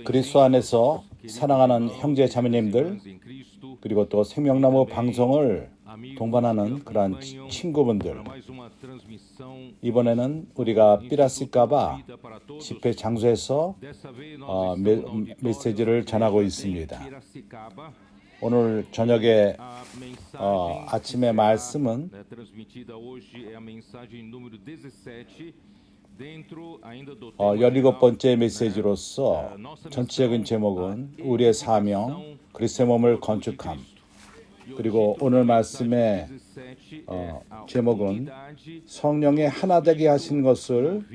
그리스도 안에서 사랑하는 형제 자매님들, 그리고 또 생명나무 방송을 동반하는 그러한 친구분들, 이번에는 우리가 삐라시카바 집회 장소에서 메시지를 전하고 있습니다. 오늘 저녁에 아침의 말씀은 17번째 메시지로서 전체적인 제목은 우리의 사명, 그리스도의 몸을 건축함. 그리고 오늘 말씀의 제목은 성령의 하나 되게 하신 것을,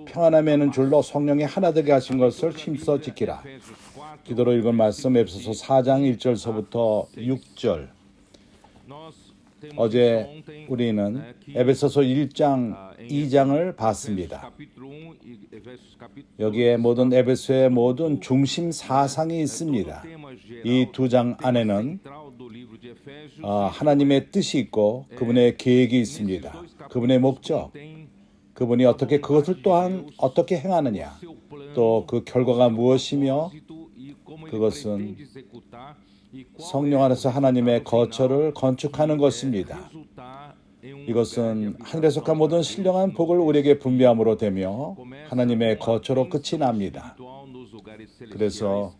평안함에는 줄로 성령의 하나 되게 하신 것을 힘써 지키라. 기도로 읽은 말씀 에베소서 4장 1절서부터 6절. 어제 우리는 에베소서 1장, 2장을 봤습니다. 여기에 모든 에베소의 모든 중심 사상이 있습니다. 이 두 장 안에는 하나님의 뜻이 있고 그분의 계획이 있습니다. 그분의 목적, 그분이 어떻게 그것을 또한 어떻게 행하느냐, 또 그 결과가 무엇이며, 그것은 성령 안에서 하나님의 거처를 건축하는 것입니다. 이것은 하늘에 속한 모든 신령한 복을 우리에게 분배함으로 되며 하나님의 거처로 끝이 납니다. 그래서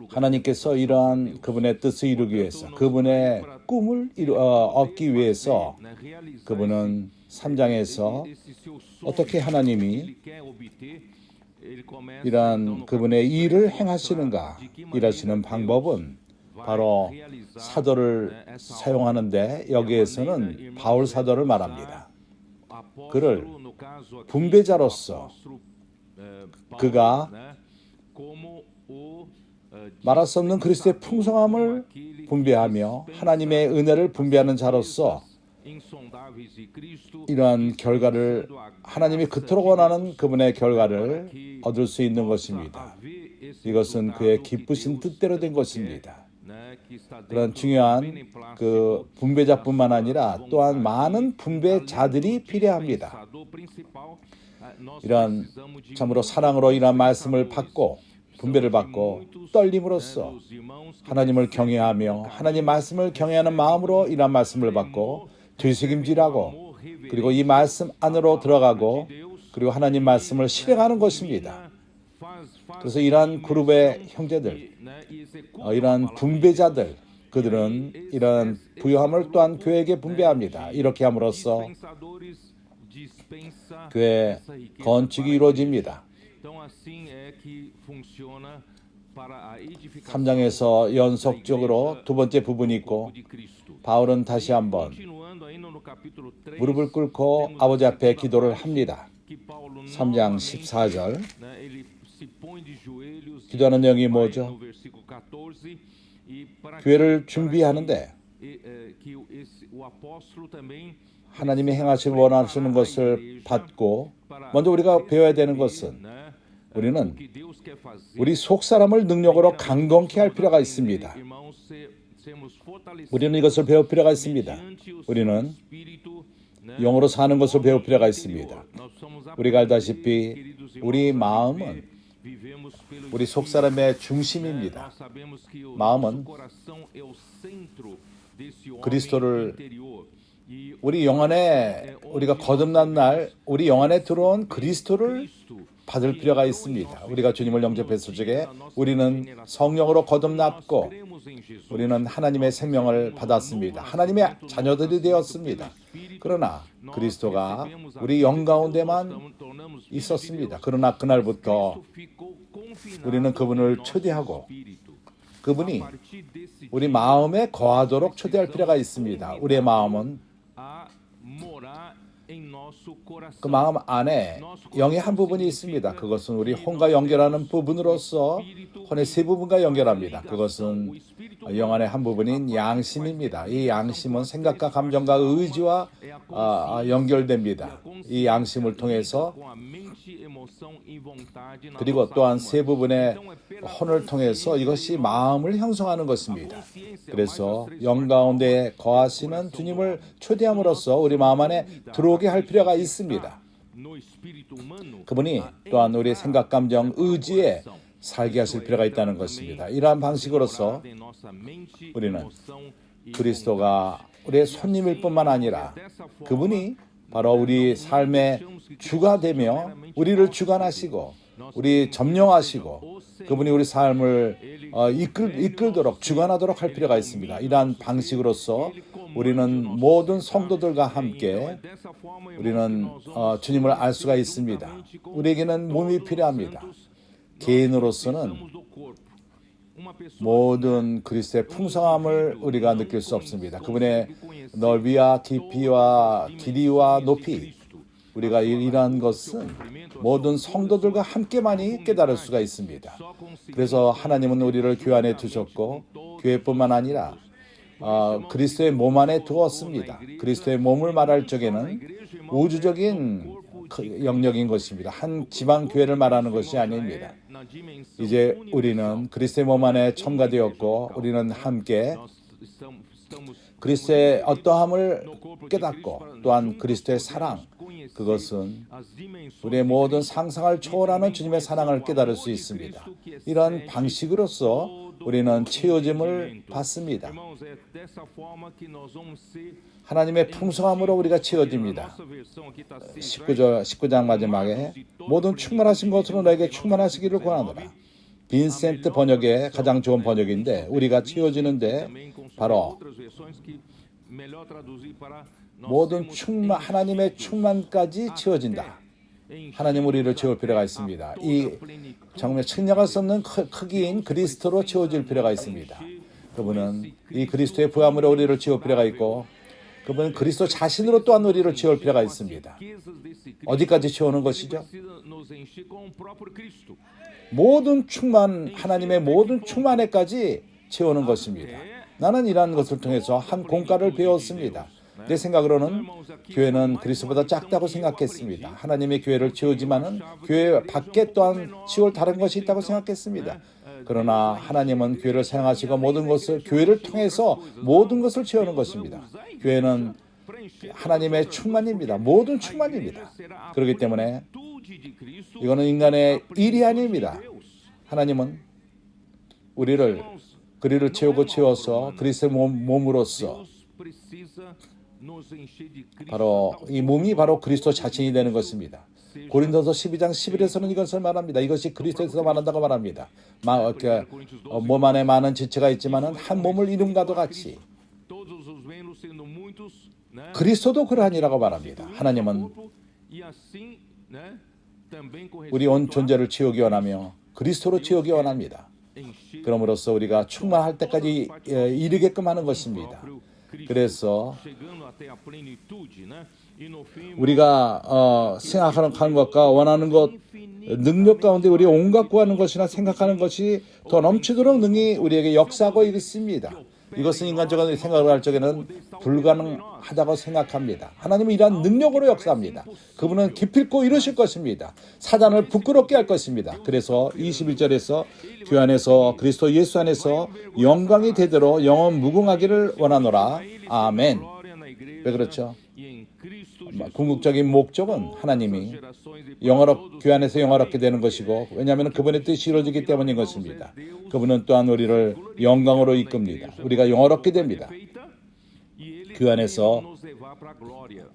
하나님께서 이러한 그분의 뜻을 이루기 위해서, 그분의 꿈을 얻기 위해서 그분은 3장에서 어떻게 하나님이 이러한 그분의 일을 행하시는가, 일하시는 방법은 바로 사도를 사용하는데, 여기에서는 바울 사도를 말합니다. 그를 분배자로서 그가 말할 수 없는 그리스도의 풍성함을 분배하며 하나님의 은혜를 분배하는 자로서 이러한 결과를, 하나님이 그토록 원하는 그분의 결과를 얻을 수 있는 것입니다. 이것은 그의 기쁘신 뜻대로 된 것입니다. 그런 중요한 그 분배자뿐만 아니라 또한 많은 분배자들이 필요합니다. 이런 참으로 사랑으로 이러한 말씀을 받고 분배를 받고 떨림으로써 하나님을 경외하며 하나님 말씀을 경외하는 마음으로 이러한 말씀을 받고 되새김질하고, 그리고 이 말씀 안으로 들어가고, 그리고 하나님 말씀을 실행하는 것입니다. 그래서 이러한 그룹의 형제들, 이러한 분배자들, 그들은 이러한 부요함을 또한 교회에게 분배합니다. 이렇게 함으로써 교회 건축이 이루어집니다. 3장에서 연속적으로 두 번째 부분이 있고, 바울은 다시 한번 무릎을 꿇고 아버지 앞에 기도를 합니다. 3장 14절. 기도하는 내용이 뭐죠? 교회를 준비하는데 하나님이 행하시길 원하시는 것을 받고, 먼저 우리가 배워야 되는 것은 우리는 우리 속사람을 능력으로 강건케 할 필요가 있습니다. 우리는 이것을 배울 필요가 있습니다. 우리는 영으로 사는 것을 배울 필요가 있습니다. 우리가 알다시피 우리 마음은 우리 속사람의 중심입니다. 마음은 그리스도를, 우리 영안에, 우리가 거듭난 날 우리 영안에 들어온 그리스도를 받을 필요가 있습니다. 우리가 주님을 영접했을 적에 우리는 성령으로 거듭났고 우리는 하나님의 생명을 받았습니다. 하나님의 자녀들이 되었습니다. 그러나 그리스도가 우리 영 가운데만 있었습니다. 그러나 그날부터 우리는 그분을 초대하고 그분이 우리 마음에 거하도록 초대할 필요가 있습니다. 우리의 마음은 그 마음 안에 영의 한 부분이 있습니다. 그것은 우리 혼과 연결하는 부분으로서 혼의 세 부분과 연결합니다. 그것은 영 안의 한 부분인 양심입니다. 이 양심은 생각과 감정과 의지와 연결됩니다. 이 양심을 통해서 그리고 또한 세 부분의 혼을 통해서 이것이 마음을 형성하는 것입니다. 그래서 영 가운데 거하시는 주님을 초대함으로써 우리 마음 안에 들어오게 할 필요가 있습니다. 그분이 또한 우리 생각, 감정, 의지에 살게 하실 필요가 있다는 것입니다. 이러한 방식으로서 우리는 그리스도가 우리의 손님일 뿐만 아니라 그분이 바로 우리 삶의 주가 되며 우리를 주관하시고 우리 점령하시고 그분이 우리 삶을 이끌도록 주관하도록 할 필요가 있습니다. 이러한 방식으로서 우리는 모든 성도들과 함께 우리는 주님을 알 수가 있습니다. 우리에게는 몸이 필요합니다. 개인으로서는 모든 그리스도의 풍성함을 우리가 느낄 수 없습니다. 그분의 넓이와 깊이와 길이와 높이 우리가 이러한 것은 모든 성도들과 함께만이 깨달을 수가 있습니다. 그래서 하나님은 우리를 교회 안에 두셨고 교회뿐만 아니라 그리스도의 몸 안에 두었습니다. 그리스도의 몸을 말할 적에는 우주적인 영역인 것입니다. 한 지방 교회를 말하는 것이 아닙니다. 이제 우리는 그리스도의 몸 안에 첨가되었고 우리는 함께 그리스도의 어떠함을 깨닫고 또한 그리스도의 사랑, 그것은 우리의 모든 상상을 초월하는 주님의 사랑을 깨달을 수 있습니다. 이런 방식으로서 우리는 채워짐을 받습니다. 하나님의 풍성함으로 우리가 채워집니다. 19장 마지막에 모든 충만하신 것으로 너에게 충만하시기를 권하노라. 빈센트 번역의 가장 좋은 번역인데 우리가 채워지는데 바로 모든 하나님의 충만까지 채워진다. 하나님 우리를 채울 필요가 있습니다. 이 정말 측량할 수 없는 크기인 그리스도로 채워질 필요가 있습니다. 그분은 이 그리스도의 부함으로 우리를 채울 필요가 있고 그분은 그리스도 자신으로 또한 우리를 채울 필요가 있습니다. 어디까지 채우는 것이죠? 모든 하나님의 모든 충만에까지 채우는 것입니다. 나는 이러한 것을 통해서 한 공과를 배웠습니다. 내 생각으로는 교회는 그리스도보다 작다고 생각했습니다. 하나님의 교회를 채우지만은 교회 밖에 또한 채울 다른 것이 있다고 생각했습니다. 그러나 하나님은 교회를 사용하시고 모든 것을 교회를 통해서 모든 것을 채우는 것입니다. 교회는 하나님의 충만입니다. 모든 충만입니다. 그렇기 때문에 이거는 인간의 일이 아닙니다. 하나님은 우리를 채우고 채워서 그리스도의 몸으로서 바로 이 몸이 바로 그리스도 자신이 되는 것입니다. 고린도서 12장 11에서는 이것을 말합니다. 이것이 그리스도에서 말한다고 말합니다. 몸 안에 많은 지체가 있지만은 한 몸을 이룬과도 같이 그리스도도 그러하니라고 말합니다. 하나님은 우리 온 존재를 채우기 원하며 그리스도로 채우기 원합니다. 그럼으로써 우리가 충만할 때까지 이르게끔 하는 것입니다. 그래서 우리가 생각하는 것과 원하는 것, 능력 가운데 우리 온갖 구하는 것이나 생각하는 것이 더 넘치도록 능히 우리에게 역사하고 있습니다. 이것은 인간적인 생각을 할 적에는 불가능하다고 생각합니다. 하나님은 이러한 능력으로 역사합니다. 그분은 기필코 이루실 것입니다. 사단을 부끄럽게 할 것입니다. 그래서 21절에서 교회 안에서 그리스도 예수 안에서 영광이 되도록 영원 무궁하기를 원하노라. 아멘. 왜 그렇죠? 궁극적인 목적은 하나님이 교회 안에서 영화롭게 되는 것이고 왜냐하면 그분의 뜻이 이루어지기 때문인 것입니다. 그분은 또한 우리를 영광으로 이끕니다. 우리가 영화롭게 됩니다. 교회 안에서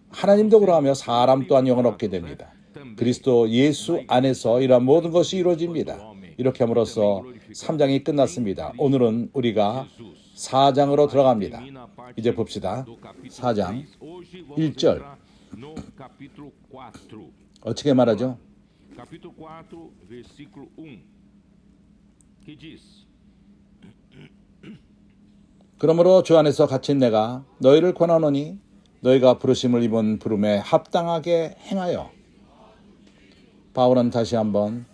하나님도 그러하며 사람 또한 영화롭게 됩니다. 그리스도 예수 안에서 이러한 모든 것이 이루어집니다. 이렇게 함으로써 3장이 끝났습니다. 오늘은 우리가 4장으로 들어갑니다. 이제 봅시다. 4장 1절 어떻게 말하죠? 그러므로 주 안에서 갇힌 내가 너희를 권하노니 너희가 부르심을 입은 부름에 합당하게 행하여. 바울은 다시 한번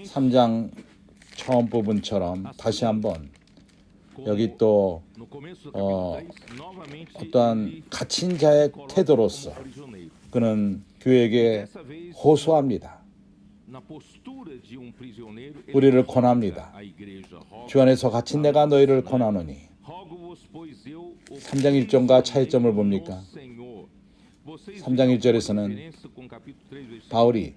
3장 처음 부분처럼 다시 한번 여기 또 어떠한 갇힌 자의 태도로서 그는 교회에게 호소합니다. 우리를 권합니다. 주 안에서 갇힌 내가 너희를 권하노니. 3장 1절과 차이점을 봅니까? 3장 1절에서는 바울이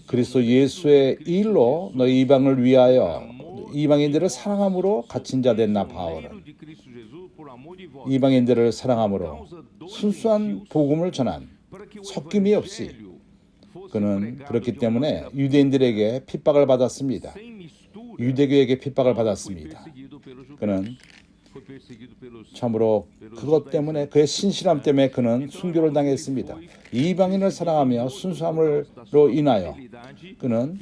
그리스도 예수의 일로 너희 이방을 위하여 이방인들을 사랑함으로 갇힌 자 된 나 바울은 이방인들을 사랑함으로 순수한 복음을 전한 섞임이 없이 그는 그렇기 때문에 유대인들에게 핍박을 받았습니다. 유대교에게 핍박을 받았습니다. 그는 참으로 그것 때문에 그의 신실함 때문에 그는 순교를 당했습니다. 이방인을 사랑하며 순수함으로 인하여 그는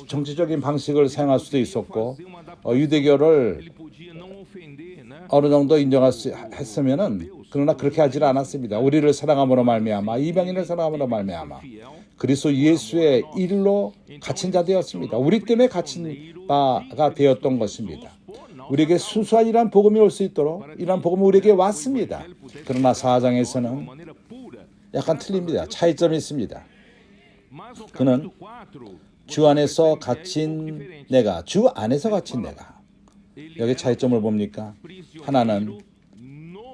정치적인 방식을 사용할 수도 있었고 유대교를 어느 정도 인정할 수 했으면은 그러나 그렇게 하지 않았습니다. 우리를 사랑함으로 말미암아 이방인을 사랑함으로 말미암아 그리스도 예수의 일로 갇힌 자 되었습니다. 우리 때문에 갇힌 바가 되었던 것입니다. 우리에게 순수한 이러한 복음이 올 수 있도록 이러한 복음이 우리에게 왔습니다. 그러나 4장에서는 약간 틀립니다. 차이점이 있습니다. 그는 주 안에서 갇힌 내가, 주 안에서 갇힌 내가. 여기 차이점을 봅니까? 하나는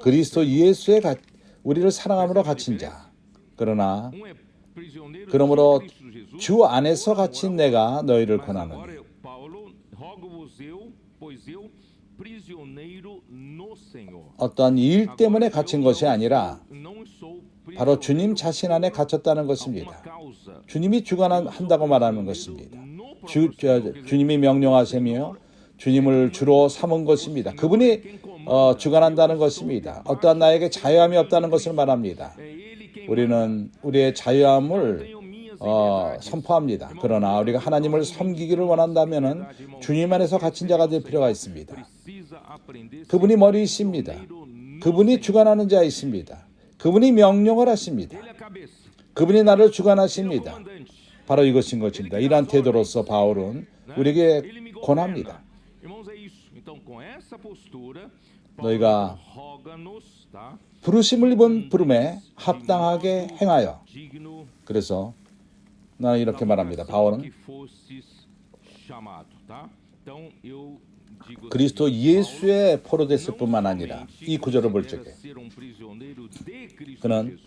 그리스도 예수의 우리를 사랑함으로 갇힌 자. 그러므로 주 안에서 갇힌 내가 너희를 권하노니. 어떤 일 때문에 갇힌 것이 아니라 바로 주님 자신 안에 갇혔다는 것입니다. 주님이 주관한다고 말하는 것입니다. 주님이 명령하시며 주님을 주로 삼은 것입니다. 그분이 주관한다는 것입니다. 어떠한 나에게 자유함이 없다는 것을 말합니다. 우리는 우리의 자유함을 선포합니다. 그러나 우리가 하나님을 섬기기를 원한다면 주님 안에서 갇힌 자가 될 필요가 있습니다. 그분이 머리이십니다. 그분이 주관하는 자이십니다. 그분이 명령을 하십니다. 그분이 나를 주관하십니다. 바로 이것인 것입니다. 이러한 태도로서 바울은 우리에게 권합니다. 너희가 부르심을 입은 부름에 합당하게 행하여. 그래서 나는 이렇게 말합니다. 바울은 그리스도 예수의 포로됐을 뿐만 아니라 이 구절을 볼 적에 그는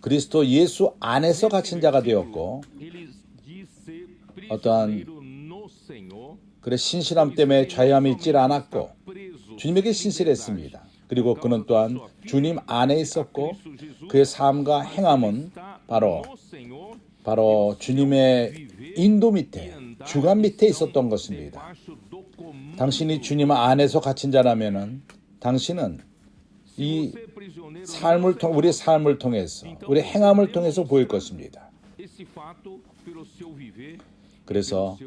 그리스도 예수 안에서 갇힌 자가 되었고 어떠한 그의 신실함 때문에 자유함이 있질 않았고 주님에게 신실했습니다. 그리고 그는 또한 주님 안에 있었고 그의 삶과 행함은 바로 주님의 인도 밑에 주관 밑에 있었던 것입니다. 당신이 주님 안에서 갇힌 자라면은 당신은 이 우리의 삶을 통해서 우리의 행함을 통해서 보일 것입니다. 그래서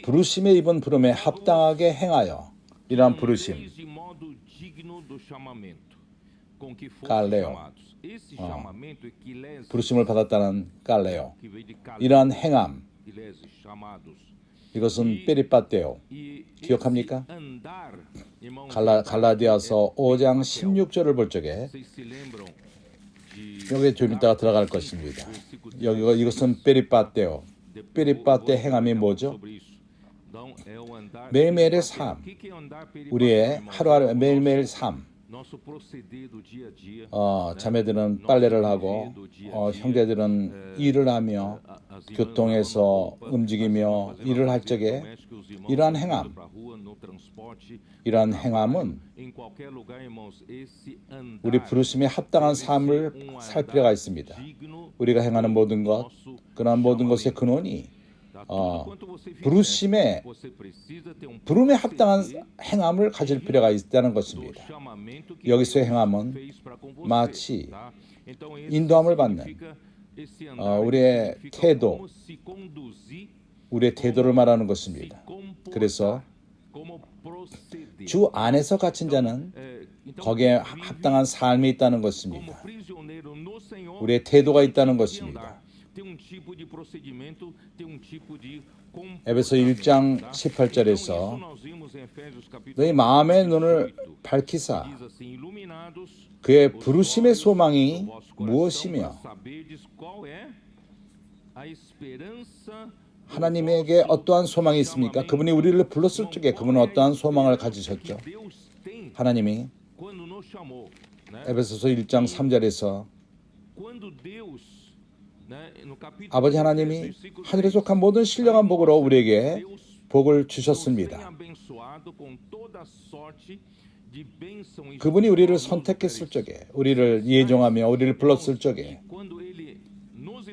부르심에 입은 부름에 합당하게 행하여 이러한 부르심 깔레오 부르심을 받았다는 깔레오 이러한 행함 이것은 페리파테오 기억합니까? 갈라디아서 5장 16절을 볼 적에 여기에 좀 이따가 들어갈 것입니다. 이것은 페리파테오 페리파테 행함이 뭐죠? 매일매일의 삶 우리의 하루하루 매일매일 삶 자매들은 빨래를 하고 형제들은 일을 하며 교통에서 움직이며 일을 할 적에 이러한 행함은 우리 부르심에 합당한 삶을 살 필요가 있습니다. 우리가 행하는 모든 것 그러한 모든 것의 근원이 부름에 합당한 행함을 가질 필요가 있다는 것입니다. 여기서의 행함은 마치 인도함을 받는 우리의 태도, 우리의 태도를 말하는 것입니다. 그래서 주 안에서 갇힌 자는 거기에 합당한 삶이 있다는 것입니다. 우리의 태도가 있다는 것입니다. 에베소 1장 18절에서 너희 마음의 눈을 밝히사 그의 부르심의 소망이 무엇이며 하나님에게 어떠한 소망이 있습니까? 그분이 우리를 불렀을 적에 그분은 어떠한 소망을 가지셨죠? 하나님이 에베소서 1장 3절에서 아버지 하나님이 하늘에 속한 모든 신령한 복으로 우리에게 복을 주셨습니다. 그분이 우리를 선택했을 적에, 우리를 예정하며 우리를 불렀을 적에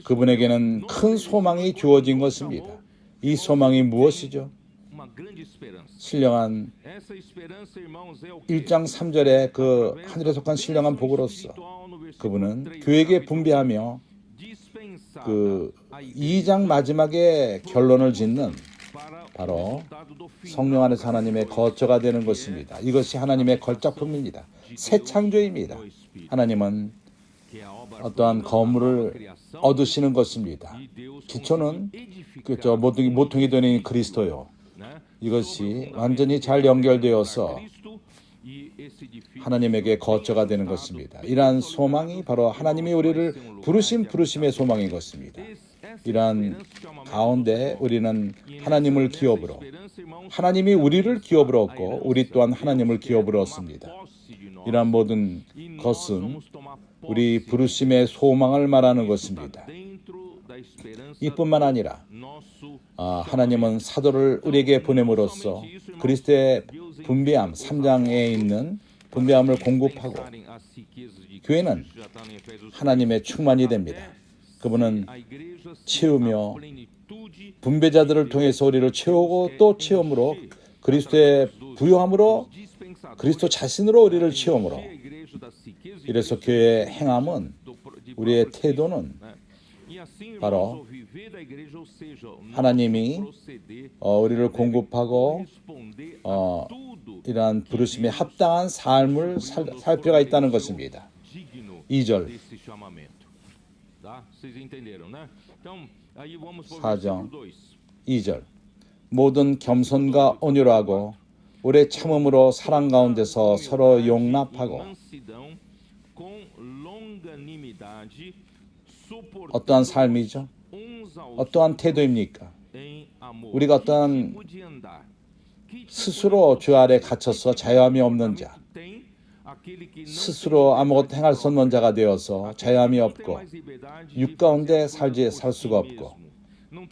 그분에게는 큰 소망이 주어진 것입니다. 이 소망이 무엇이죠? 신령한 1장 3절에 그 하늘에 속한 신령한 복으로서 그분은 교회에게 분배하며 그 2장 마지막에 결론을 짓는 바로 성령 안에서 하나님의 거처가 되는 것입니다. 이것이 하나님의 걸작품입니다. 새 창조입니다. 하나님은 어떠한 건물을 얻으시는 것입니다. 기초는 모퉁이 되는 그리스도요. 이것이 완전히 잘 연결되어서 하나님에게 거처가 되는 것입니다. 이러한 소망이 바로 하나님이 우리를 부르심의 소망인 것입니다. 이러한 가운데 우리는 하나님을 기업으로, 하나님이 우리를 기업으로 얻고 우리 또한 하나님을 기업으로 얻습니다. 이러한 모든 것은 우리 부르심의 소망을 말하는 것입니다. 이뿐만 아니라 하나님은 사도를 우리에게 보냄으로써 그리스도의 분배함, 3장에 있는 분배함을 공급하고 교회는 하나님의 충만이 됩니다. 그분은 채우며 분배자들을 통해서 우리를 채우고 또 채움으로 그리스도의 부요함으로 그리스도 자신으로 우리를 채움으로 이래서 교회의 행함은 우리의 태도는 바로 하나님이 우리를 공급하고 이러한 부르심에 합당한 삶을 살 필요가 있다는 것입니다. 2절 4장 2절 모든 겸손과 온유하고 오래 참음으로 사랑 가운데서 서로 용납하고 어떠한 삶이죠? 어떠한 태도입니까? 우리가 어떠한 스스로 주 아래 갇혀서 자유함이 없는 자, 스스로 아무것도 행할 수 없는 자가 되어서 자유함이 없고 육 가운데 살 수가 없고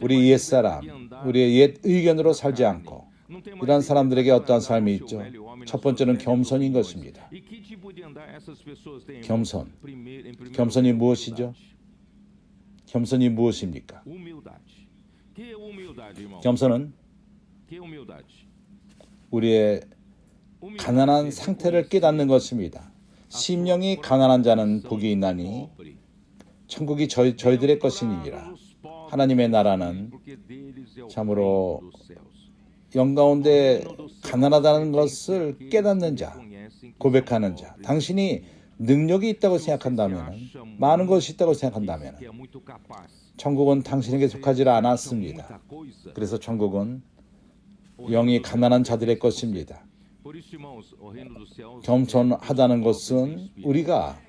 우리 옛사람, 우리의 옛 의견으로 살지 않고 이러한 사람들에게 어떠한 삶이 있죠? 첫 번째는 겸손인 것입니다. 겸손이 무엇이죠? 겸손이 무엇입니까? 겸손은 우리의 가난한 상태를 깨닫는 것입니다. 심령이 가난한 자는 복이 있나니 천국이 저희들의 것이니라. 하나님의 나라는 참으로 영 가운데 가난하다는 것을 깨닫는 자, 고백하는 자. 당신이 능력이 있다고 생각한다면, 많은 것이 있다고 생각한다면 천국은 당신에게 속하지 않았습니다. 그래서 천국은 영이 가난한 자들의 것입니다. 겸손하다는 것은 우리가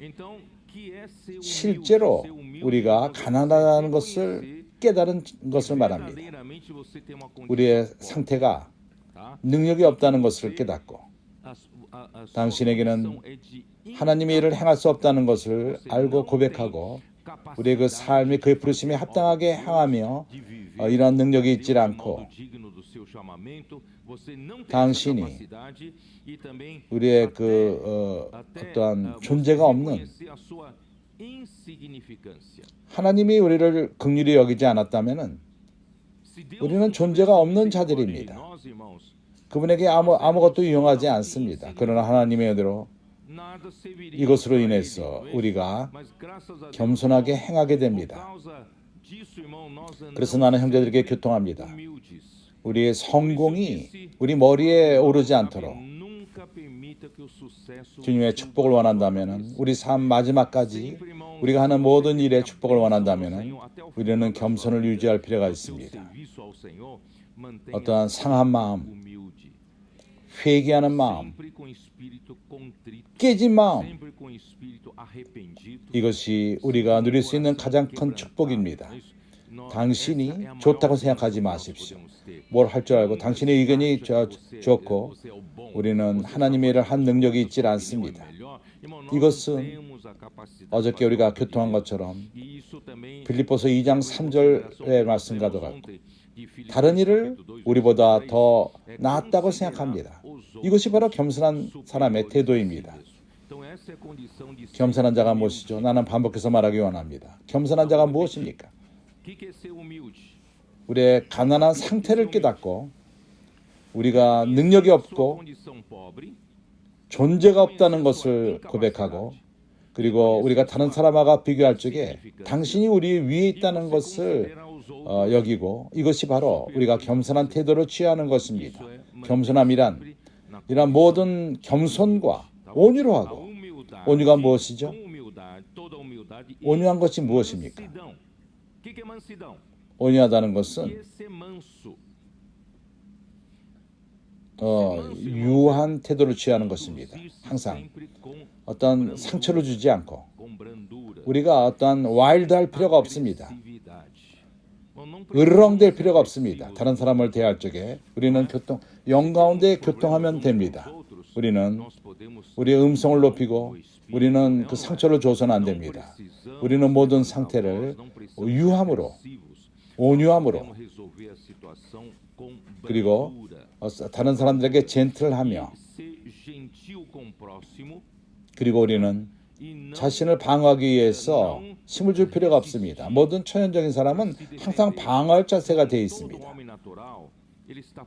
실제로 우리가 가난하다는 것을 깨달은 것을 말합니다. 우리의 상태가 능력이 없다는 것을 깨닫고 당신에게는 하나님의 일을 행할 수 없다는 것을 알고 고백하고 우리의 그 삶이 그의 부르심에 합당하게 행하며 이러한 능력이 있지 않고 당신이 우리의 어떠한 존재가 없는 하나님이 우리를 긍휼히 여기지 않았다면 우리는 존재가 없는 자들입니다. 그분에게 아무것도 유용하지 않습니다. 그러나 하나님의 은혜로 이것으로 인해서 우리가 겸손하게 행하게 됩니다. 그래서 나는 형제들에게 교통합니다. 우리의 성공이 우리 머리에 오르지 않도록 주님의 축복을 원한다면, 우리 삶 마지막까지 우리가 하는 모든 일에 축복을 원한다면 우리는 겸손을 유지할 필요가 있습니다. 어떠한 상한 마음, 회개하는 마음, 깨진 마음, 이것이 우리가 누릴 수 있는 가장 큰 축복입니다. 당신이 좋다고 생각하지 마십시오. 뭘 할 줄 알고 당신의 의견이 좋고 우리는 하나님의 일을 한 능력이 있지 않습니다. 이것은 어저께 우리가 교통한 것처럼 빌립보서 2장 3절의 말씀과도 같고 다른 일을 우리보다 더 낫다고 생각합니다. 이것이 바로 겸손한 사람의 태도입니다. 겸손한 자가 무엇이죠? 나는 반복해서 말하기 원합니다. 겸손한 자가 무엇입니까? 우리의 가난한 상태를 깨닫고 우리가 능력이 없고 존재가 없다는 것을 고백하고, 그리고 우리가 다른 사람과 비교할 적에 당신이 우리 위에 있다는 것을 여기고, 이것이 바로 우리가 겸손한 태도를 취하는 것입니다. 겸손함이란 이런 모든 겸손과 온유로 하고, 온유가 무엇이죠? 온유한 것이 무엇입니까? 온유하다는 것은 유한 태도를 취하는 것입니다. 항상 어떤 상처를 주지 않고, 우리가 어떤 와일드할 필요가 없습니다. 으르렁댈 필요가 없습니다. 다른 사람을 대할 적에 우리는 영 가운데 교통하면 됩니다. 우리는 우리의 음성을 높이고 우리는 그 상처를 줘서는 안 됩니다. 우리는 모든 상태를 유함으로, 온유함으로, 그리고 다른 사람들에게 젠틀하며, 그리고 우리는 자신을 방어하기 위해서 힘을 줄 필요가 없습니다. 모든 초연적인 사람은 항상 방어할 자세가 되어 있습니다.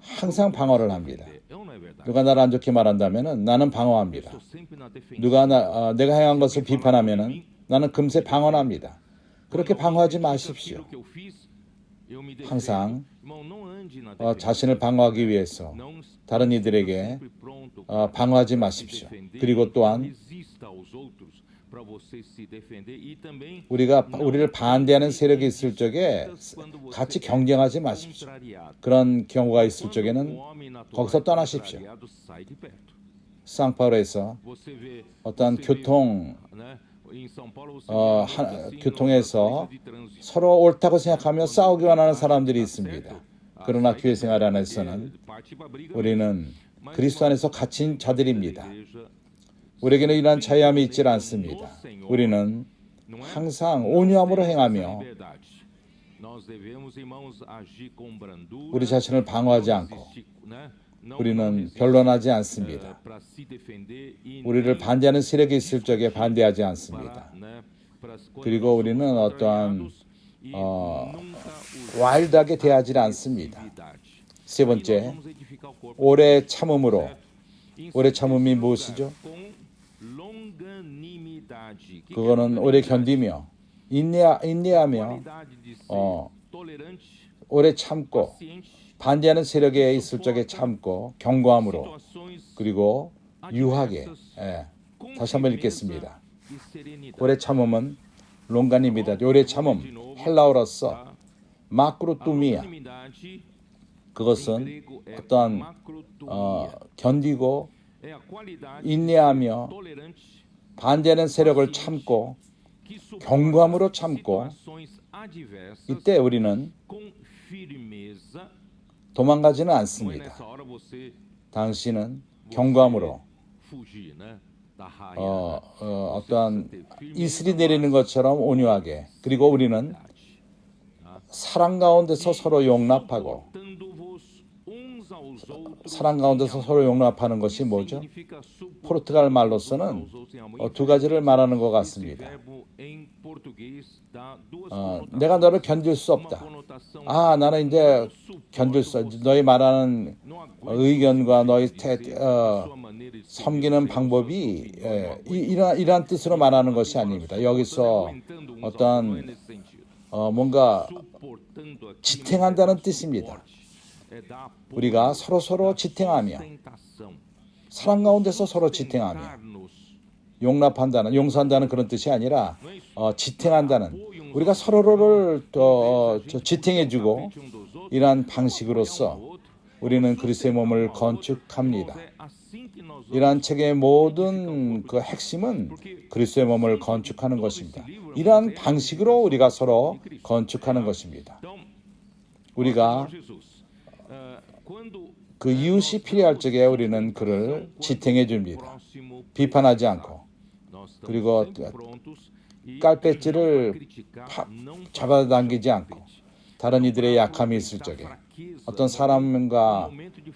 항상 방어를 합니다. 누가 나를 안 좋게 말한다면 나는 방어합니다. 누가 내가 행한 것을 비판하면 나는 금세 방어합니다. 그렇게 방어하지 마십시오. 항상 자신을 방어하기 위해서 다른 이들에게 방어하지 마십시오. 그리고 또한 우리를 반대하는 세력이 있을 적에 같이 경쟁하지 마십시오. 그런 경우가 있을 적에는 거기서 떠나십시오. 상파울에서 어떤 교통에서 서로 옳다고 생각하며 싸우기 원하는 사람들이 있습니다. 그러나 교회 생활 안에서는 우리는 그리스도 안에서 갇힌 자들입니다. 우리에게는 이러한 자유함이 있지 않습니다. 우리는 항상 온유함으로 행하며 우리 자신을 방어하지 않고 우리는 변론하지 않습니다. 우리를 반대하는 세력이 있을 적에 반대하지 않습니다. 그리고 우리는 어떠한 와일드하게 대하지 않습니다. 세 번째, 오래 참음으로. 오래 참음이 무엇이죠? 그거는 오래 견디며 인내하며 오래 참고, 반대하는 세력에 있을 적에 참고 경고함으로, 그리고 유하게. 다시 한번 읽겠습니다. 오래 참음은 롱가니입니다. 오래 참음, 헬라어로서 마크로뚜미아. 그것은 어떠한 견디고 인내하며 반대하는 세력을 참고 경고함으로 참고, 이때 우리는 도망가지는 않습니다. 당신은 경고함으로 어떠한 이슬이 내리는 것처럼 온유하게, 그리고 우리는 사랑 가운데서 서로 용납하고, 사랑 가운데서 서로 용납하는 것이 뭐죠? 포르투갈 말로서는 두 가지를 말하는 것 같습니다. 내가 너를 견딜 수 없다. 나는 이제 견딜 수 없다. 너희 말하는 의견과 너희 섬기는 방법이 이러한 뜻으로 말하는 것이 아닙니다. 여기서 어떤 뭔가 지탱한다는 뜻입니다. 우리가 서로 지탱하며 사랑 가운데서 서로 지탱하며 용서한다는 그런 뜻이 아니라 지탱한다는, 우리가 서로를 지탱해주고 이러한 방식으로서 우리는 그리스도의 몸을 건축합니다. 이러한 책의 모든 그 핵심은 그리스도의 몸을 건축하는 것입니다. 이러한 방식으로 우리가 서로 건축하는 것입니다. 우리가 그 이웃이 필요할 적에 우리는 그를 지탱해 줍니다. 비판하지 않고, 그리고 깔배지를 잡아당기지 않고, 다른 이들의 약함이 있을 적에, 어떤 사람과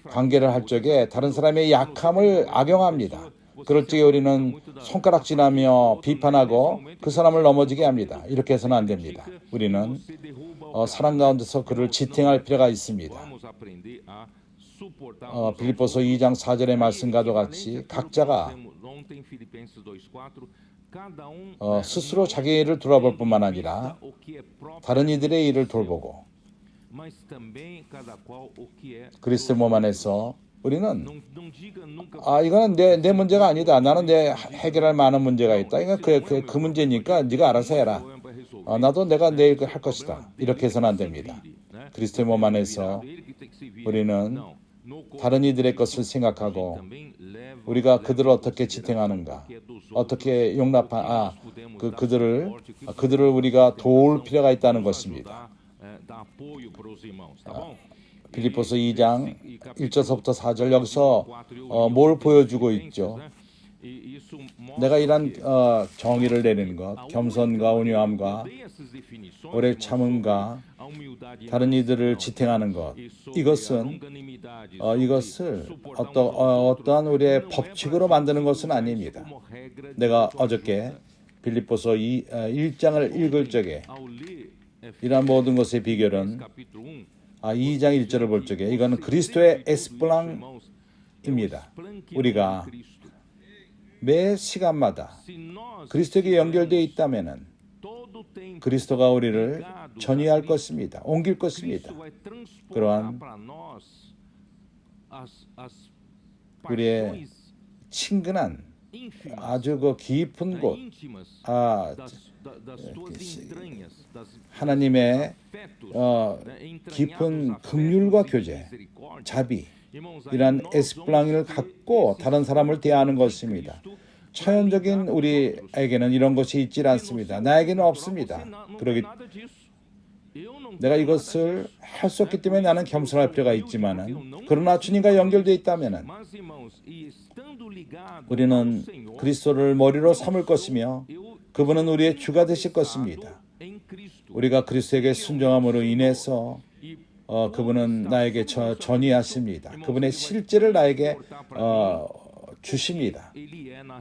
관계를 할 적에 다른 사람의 약함을 악용합니다. 그럴 적에 우리는 손가락질하며 비판하고 그 사람을 넘어지게 합니다. 이렇게 해서는 안 됩니다. 우리는 사랑 가운데서 그를 지탱할 필요가 있습니다. 빌립보서 2장 4절의 말씀과도 같이 각자가 스스로 자기 일을 돌아볼 뿐만 아니라 다른 이들의 일을 돌보고, 그리스도 몸 안에서 우리는 이거는 내 문제가 아니다. 나는 내 해결할 많은 문제가 있다. 이거 그 문제니까 네가 알아서 해라. 나도 내가 내 일을 할 것이다. 이렇게 해서는 안 됩니다. 그리스도 몸 안에서 우리는 다른 이들의 것을 생각하고 우리가 그들을 어떻게 지탱하는가, 어떻게 그들을 우리가 도울 필요가 있다는 것입니다. 빌립보서 2장 1절서부터 4절, 여기서 뭘 보여주고 있죠? 내가 이런 정의를 내리는 것, 겸손과 온유함과 오래 참음과 다른 이들을 지탱하는 것, 이것을 어떠한 우리의 법칙으로 만드는 것은 아닙니다. 내가 어저께 빌립보서 1장을 읽을 적에 이러한 모든 것의 비결은 2장 1절을 볼 적에 이거는 그리스도의 에스플랑입니다. 우리가 매 시간마다 그리스도에게 연결되어 있다면은 그리스도가 우리를 전이할 것입니다. 옮길 것입니다. 그러한 우리의 친근한 아주 그 깊은 곳, 하나님의 깊은 긍휼과 교제, 자비, 이러한 에스플랑을 갖고 다른 사람을 대하는 것입니다. 처연적인 우리에게는 이런 것이 있지 않습니다. 나에게는 없습니다. 내가 이것을 할 수 없기 때문에 나는 겸손할 필요가 있지만은, 그러나 주님과 연결되어 있다면은 우리는 그리스도를 머리로 삼을 것이며 그분은 우리의 주가 되실 것입니다. 우리가 그리스도에게 순종함으로 인해서 그분은 나에게 전이하십니다. 그분의 실제를 나에게 주십니다.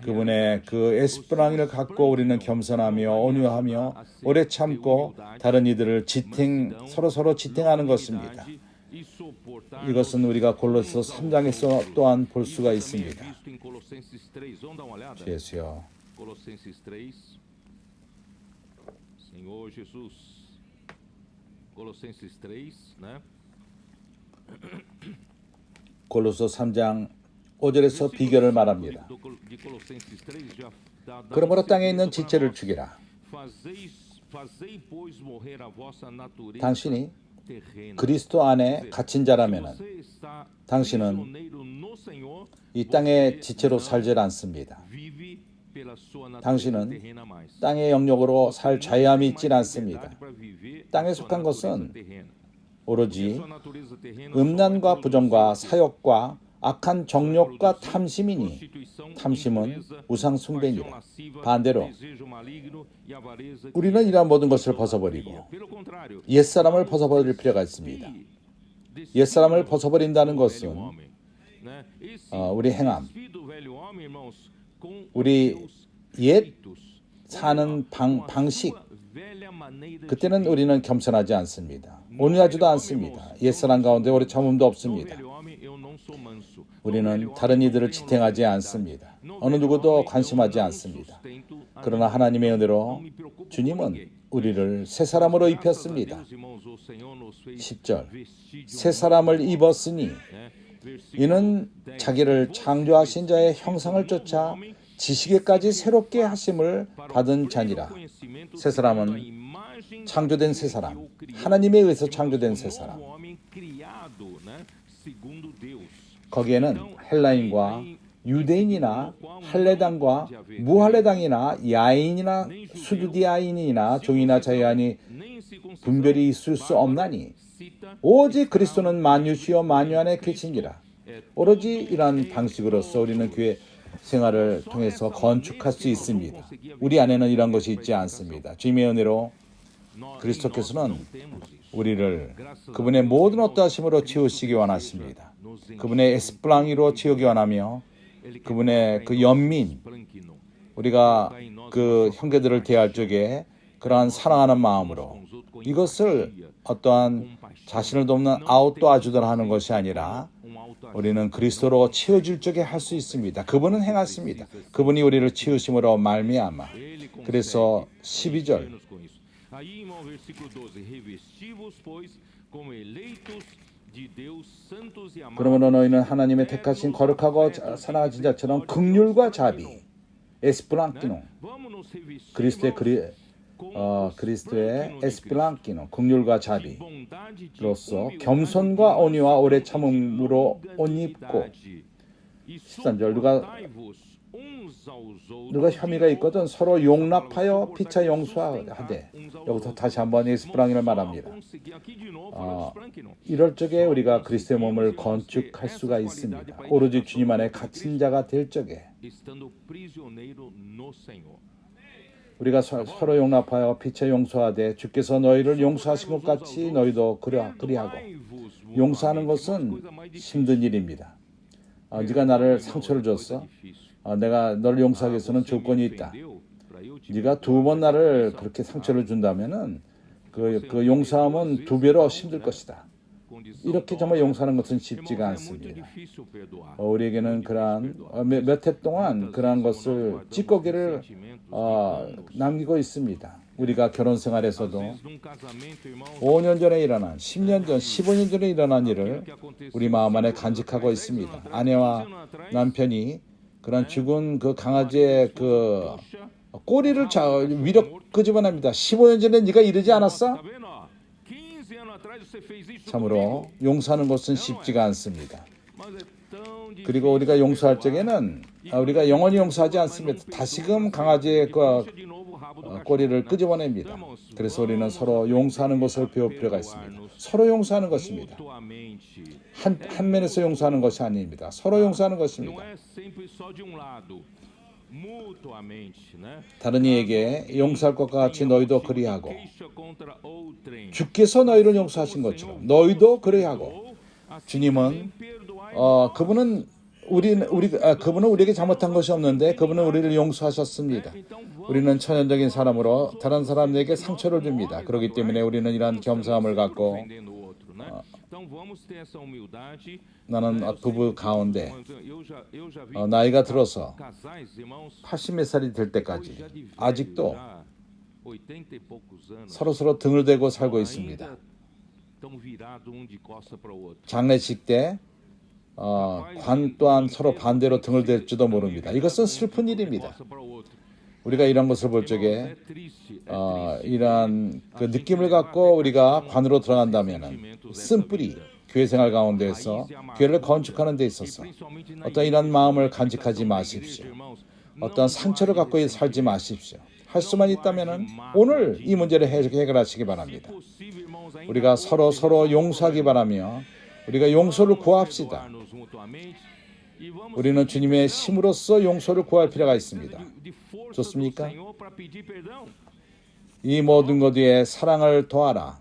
그분의 그 에스프랑이를 갖고 우리는 겸손하며 온유하며 오래 참고 다른 이들을 서로 지탱하는 것입니다. 이것은 우리가 골로새 3장에서 또한 볼 수가 있습니다. 주 예수여. Senhor Jesus. Colossenses 3, né? 골로새 3장 5절에서 비결을 말합니다. 그러므로 땅에 있는 지체를 죽이라. 당신이 그리스도 안에 갇힌 자라면 당신은 이 땅의 지체로 살질 않습니다. 당신은 땅의 영역으로 살 자유함이 있지 않습니다. 땅에 속한 것은 오로지 음란과 부정과 사욕과 악한 정욕과 탐심이니 탐심은 우상 숭배니라. 반대로 우리는 이러한 모든 것을 벗어버리고 옛사람을 벗어버릴 필요가 있습니다. 옛사람을 벗어버린다는 것은 우리 행함, 우리 옛 사는 방식, 그때는 우리는 겸손하지 않습니다. 온유하지도 않습니다. 옛사람 가운데 오래 참음도 없습니다. 우리는 다른 이들을 지탱하지 않습니다. 어느 누구도 관심하지 않습니다. 그러나 하나님의 은혜로 주님은 우리를 새 사람으로 입혔습니다. 10절 새 사람을 입었으니 이는 자기를 창조하신 자의 형상을 쫓아 지식에까지 새롭게 하심을 받은 자니라. 새 사람은 창조된 새 사람, 하나님에 의해서 창조된 새 사람. 거기에는 헬라인과 유대인이나 할례당과 무할례당이나 야인이나 수두디아인이나 종이나 자유아인이 분별이 있을 수 없나니 오직 그리스도는 만유시요 만유 안에 계시니라. 오로지 이러한 방식으로서 우리는 교회 생활을 통해서 건축할 수 있습니다. 우리 안에는 이런 것이 있지 않습니다. 주님의 은혜로 그리스도께서는 우리를 그분의 모든 어떠하심으로 치우시기 원하십니다. 그분의 에스플랑이로 치우기 원하며 그분의 그 연민, 우리가 그 형제들을 대할 적에 그러한 사랑하는 마음으로 이것을 어떠한 자신을 돕는 아웃도아주들 하는 것이 아니라 우리는 그리스도로 치워질 적에 할 수 있습니다. 그분은 행하십니다. 그분이 우리를 치우심으로 말미암아. 그래서 12절 그러므로 너희는 하나님의 택하신 거룩하고 사랑하신 자처럼 긍휼과 자비, 에스플랑키노, 그리스도의 에스플랑키노, 긍휼과 자비로서 겸손과 온유와 오래 참음으로 옷 입고 13절 누가 혐의가 있거든 서로 용납하여 피차 용서하되 여기서 다시 한번 에스플랑이를 말합니다. 이럴 적에 우리가 그리스도의 몸을 건축할 수가 있습니다. 오로지 주님 안에 갇힌 자가 될 적에 우리가 서로 용납하여 피차 용서하되 주께서 너희를 용서하신 것 같이 너희도 그리하고. 용서하는 것은 힘든 일입니다. 네가 나를 상처를 줬어. 내가 너를 용서하기 위해서는 조건이 있다. 네가 2번 나를 그렇게 상처를 준다면은 그 용서함은 2배로 힘들 것이다. 이렇게 정말 용서하는 것은 쉽지가 않습니다. 우리에게는 그러한 몇 해 동안 그러한 것을 찌꺼기를 남기고 있습니다. 우리가 결혼 생활에서도 5년 전에 일어난 10년 전, 15년 전에 일어난 일을 우리 마음 안에 간직하고 있습니다. 아내와 남편이 그런 죽은 그 강아지의 그 꼬리를 위로 끄집어냅니다. 15년 전에 네가 이러지 않았어? 참으로 용서하는 것은 쉽지가 않습니다. 그리고 우리가 용서할 적에는 우리가 영원히 용서하지 않습니다. 다시금 강아지의 꼬리를 끄집어냅니다. 그래서 우리는 서로 용서하는 것을 배울 필요가 있습니다. 서로 용서하는 것입니다. 한 면에서 용서하는 것이 아닙니다. 서로 용서하는 것입니다. 다른 이에게 용서할 것과 같이 너희도 그리하고 주께서 너희를 용서하신 것처럼 너희도 그리하고. 주님은 그분은 그분은 우리에게 잘못한 것이 없는데 그분은 우리를 용서하셨습니다. 우리는 천연적인 사람으로 다른 사람에게 상처를 줍니다. 그렇기 때문에 우리는 이러한 겸손함을 갖고 나는 부부 가운데 나이가 들어서 80몇 살이 될 때까지 아직도 서로 등을 대고 살고 있습니다. 장례식 때 관 또한 서로 반대로 등을 댈지도 모릅니다. 이것은 슬픈 일입니다. 우리가 이런 것을 볼 적에 이러한 그 느낌을 갖고 우리가 관으로 들어간다면은 쓴뿌리 교회 생활 가운데에서 교회를 건축하는 데 있어서 어떤 이런 마음을 간직하지 마십시오. 어떤 상처를 갖고 살지 마십시오. 할 수만 있다면은 오늘 이 문제를 해결하시기 바랍니다. 우리가 서로 용서하기 바라며 우리가 용서를 구합시다. 우리는 주님의 힘으로써 용서를 구할 필요가 있습니다. 좋습니까? 이 모든 것 위에 사랑을 더하라.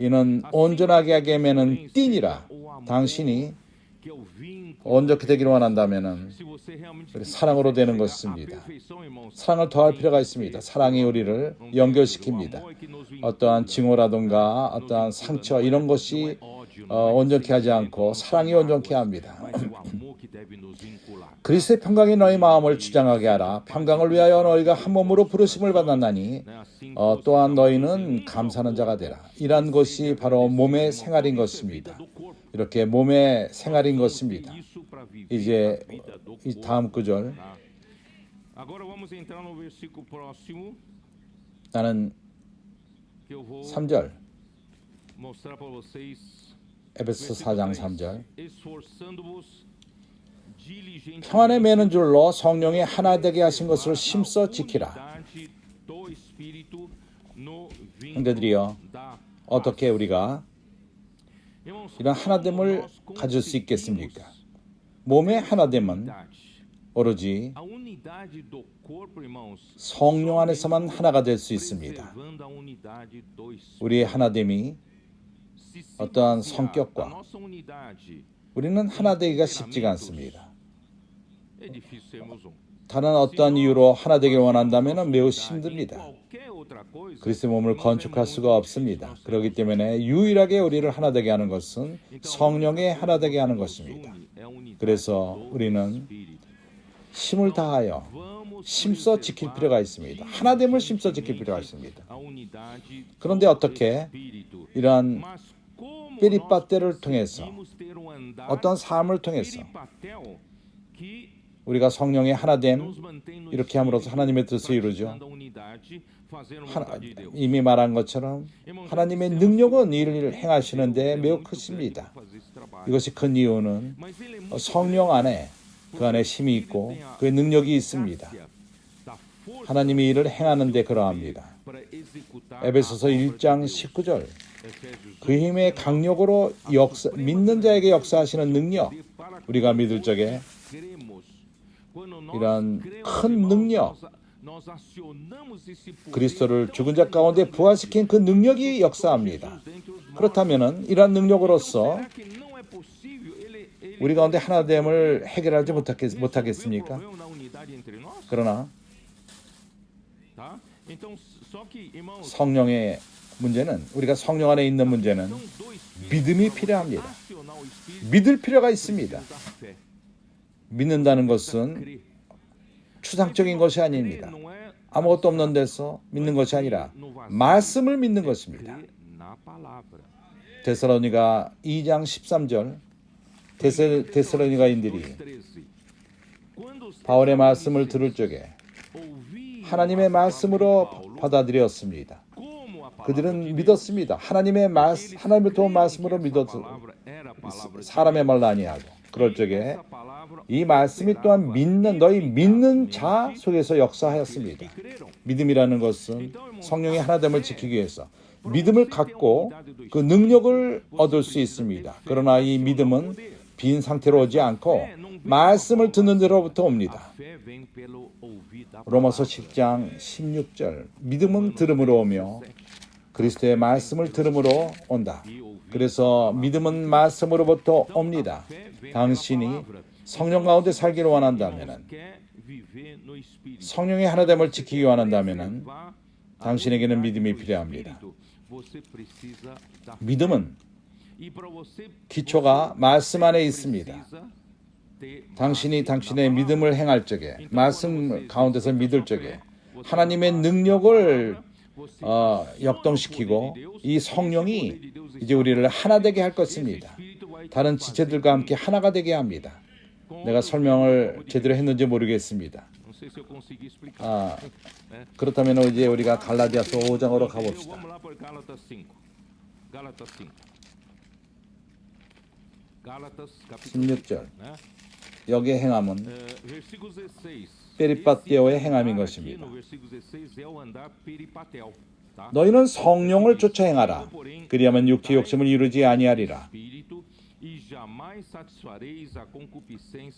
이는 온전하게 하게 매는 띠니라. 당신이 온전히 되기를 원한다면은 사랑으로 되는 것입니다. 사랑을 더할 필요가 있습니다. 사랑이 우리를 연결시킵니다. 어떠한 징후라든가 어떠한 상처 이런 것이 온전케 하지 않고 사랑이 온전케 합니다. 그리스도의 평강이 너희 마음을 주장하게 하라. 평강을 위하여 너희가 한 몸으로 부르심을 받았나니 또한 너희는 감사하는 자가 되라. 이란 것이 바로 몸의 생활인 것입니다. 이렇게 몸의 생활인 것입니다. 이제 이 다음 구절 나는 3절 에베소 4장 3절 평안에 매는 줄로 성령이 하나 되게 하신 것을 힘써 지키라. 형제들이여, 어떻게 우리가 이런 하나됨을 가질 수 있겠습니까? 몸의 하나됨은 오로지 성령 안에서만 하나가 될 수 있습니다. 우리의 하나됨이 어떠한 성격과 우리는 하나 되기가 쉽지가 않습니다. 다른 어떠한 이유로 하나 되길 원한다면 매우 힘듭니다. 그리스도의 몸을 건축할 수가 없습니다. 그렇기 때문에 유일하게 우리를 하나 되게 하는 것은 성령에 하나 되게 하는 것입니다. 그래서 우리는 힘을 다하여 힘써 지킬 필요가 있습니다. 하나됨을 힘써 지킬 필요가 있습니다. 그런데 어떻게 이러한 페리파테를 통해서 어떤 삶을 통해서 우리가 성령의 하나됨 이렇게 함으로써 하나님의 뜻을 이루죠. 이미 말한 것처럼 하나님의 능력은 일을 행하시는데 매우 크십니다. 이것이 큰 이유는 성령 안에 그 안에 힘이 있고 그의 능력이 있습니다. 하나님이 일을 행하는 데 그러합니다. 에베소서 1장 19절 그 힘의 강력으로 믿는 자에게 역사하시는 능력 우리가 믿을 적에 이런 큰 능력 그리스도를 죽은 자 가운데 부활시킨 그 능력이 역사합니다. 그렇다면 이러한 능력으로서 우리 가운데 하나됨을 해결하지 못하겠습니까? 그러나 성령의 문제는 우리가 성령 안에 있는 문제는 믿음이 필요합니다. 믿을 필요가 있습니다. 믿는다는 것은 추상적인 것이 아닙니다. 아무것도 없는 데서 믿는 것이 아니라 말씀을 믿는 것입니다. 데살로니가 2장 13절 데살로니가인들이 바울의 말씀을 들을 적에 하나님의 말씀으로 받아들였습니다. 그들은 믿었습니다. 하나님의 온 말씀으로 믿었어. 사람의 말로 아니하고. 그럴 적에 이 말씀이 또한 너희 믿는 자 속에서 역사하였습니다. 믿음이라는 것은 성령의 하나됨을 지키기 위해서 믿음을 갖고 그 능력을 얻을 수 있습니다. 그러나 이 믿음은 빈 상태로 오지 않고 말씀을 듣는 데로부터 옵니다. 로마서 10장 16절 믿음은 들음으로 오며 그리스도의 말씀을 들음으로 온다. 그래서 믿음은 말씀으로부터 옵니다. 당신이 성령 가운데 살기를 원한다면 성령의 하나됨을 지키기 원한다면 당신에게는 믿음이 필요합니다. 믿음은 기초가 말씀 안에 있습니다. 당신이 당신의 믿음을 행할 적에 말씀 가운데서 믿을 적에 하나님의 능력을 역동시키고 이 성령이 이제 우리를 하나 되게 할 것입니다. 다른 지체들과 함께 하나가 되게 합니다. 내가 설명을 제대로 했는지 모르겠습니다. 그렇다면 이제 우리가 갈라디아서 5장으로 가봅시다. 16절 여기의 행함은 페리파테오의 행함인 것입니다. 너희는 성령을 쫓아 행하라. 그리하면 육체 욕심을 이루지 아니하리라.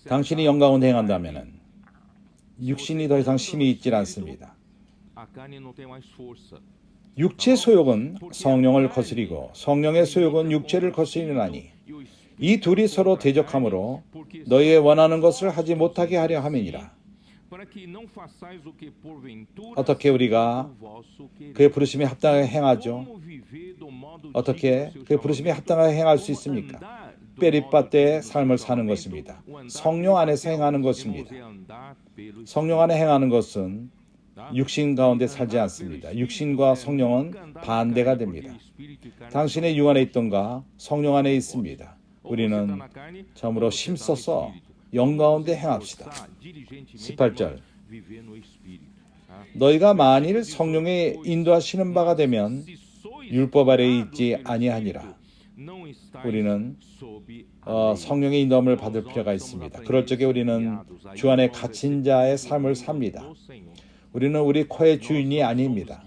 당신이 영광 가운데 행한다면 육신이 더 이상 힘이 있질 않습니다. 육체의 소욕은 성령을 거스리고 성령의 소욕은 육체를 거스리나니 이 둘이 서로 대적하므로 너희의 원하는 것을 하지 못하게 하려 함이니라. 어떻게 우리가 그의 부르심에 합당하게 행하죠? 어떻게 그의 부르심에 합당하게 행할 수 있습니까? 빼리빠떼의 삶을 사는 것입니다. 성령 안에서 행하는 것입니다. 성령 안에 행하는 것은 육신 가운데 살지 않습니다. 육신과 성령은 반대가 됩니다. 당신의 육 안에 있던가 성령 안에 있습니다. 우리는 참으로 힘써서 영 가운데 행합시다. 18절 너희가 만일 성령의 인도하시는 바가 되면 율법 아래에 있지 아니하니라. 우리는 성령의 인도함을 받을 필요가 있습니다. 그럴 적에 우리는 주 안에 갇힌 자의 삶을 삽니다. 우리는 우리 코의 주인이 아닙니다.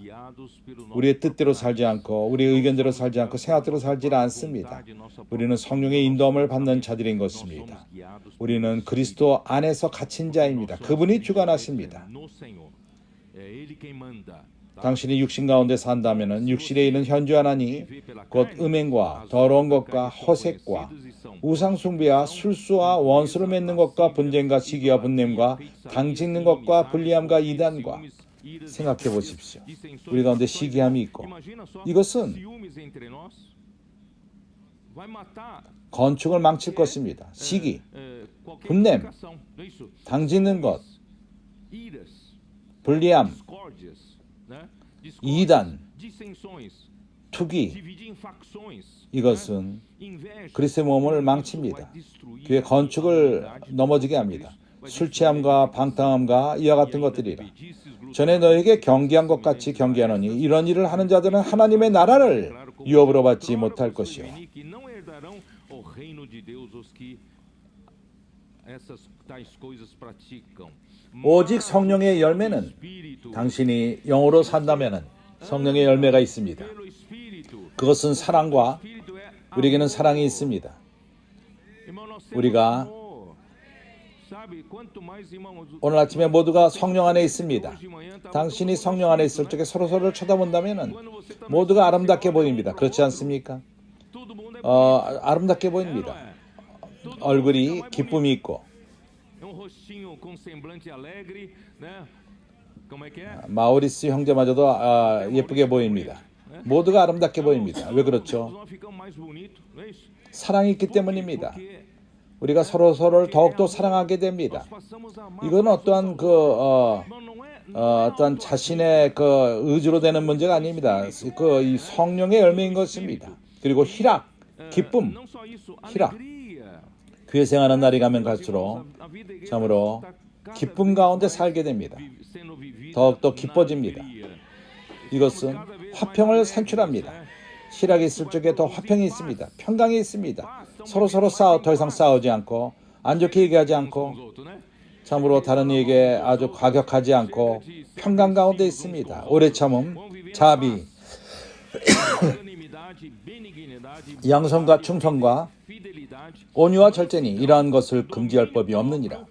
우리의 뜻대로 살지 않고 우리의 의견대로 살지 않고 생각대로 살지 않습니다. 우리는 성령의 인도함을 받는 자들인 것입니다. 우리는 그리스도 안에서 갇힌 자입니다. 그분이 주관하십니다. 당신이 육신 가운데 산다면 육신에 있는 현주하나니 곧 음행과 더러운 것과 허색과 우상숭배와 술수와 원수를 맺는 것과 분쟁과 시기와 분냄과 당짓는 것과 불리함과 이단과 생각해 보십시오. 우리 가운데 시기함이 있고 이것은 건축을 망칠 것입니다. 시기, 분냄, 당짓는 것, 불리함, 이단, 투기, 이것은 그리스도의 몸을 망칩니다. 그의 건축을 넘어지게 합니다. 술 취함과 방탕함과 이와 같은 것들이라. 전에 너에게 경계한 것 같이 경계하노니 이런 일을 하는 자들은 하나님의 나라를 유업으로 받지 못할 것이요. 오직 성령의 열매는 당신이 영으로 산다면 성령의 열매가 있습니다. 그것은 사랑과 우리에게는 사랑이 있습니다. 우리가 오늘 아침에 모두가 성령 안에 있습니다. 당신이 성령 안에 있을 적에 서로서로를 쳐다본다면 모두가 아름답게 보입니다. 그렇지 않습니까? 아름답게 보입니다. 얼굴이 기쁨이 있고 마우리스 형제마저도 예쁘게 보입니다. 모두가 아름답게 보입니다. 왜 그렇죠? 사랑이 있기 때문입니다. 우리가 서로서로를 더욱더 사랑하게 됩니다. 이건 어떠한 어떤 자신의 의지로 되는 문제가 아닙니다. 이 성령의 열매인 것입니다. 그리고 희락, 기쁨, 희락. 교회 생활하는 날이 가면 갈수록 참으로 기쁨 가운데 살게 됩니다. 더욱더 기뻐집니다. 이것은 화평을 산출합니다. 희락이 있을 적에 더 화평이 있습니다. 평강이 있습니다. 서로서로 더 이상 싸우지 않고 안 좋게 얘기하지 않고 참으로 다른 이에게 아주 과격하지 않고 평강 가운데 있습니다. 오래 참음, 자비, 양성과 충성과 온유와 절제니 이러한 것을 금지할 법이 없느니라.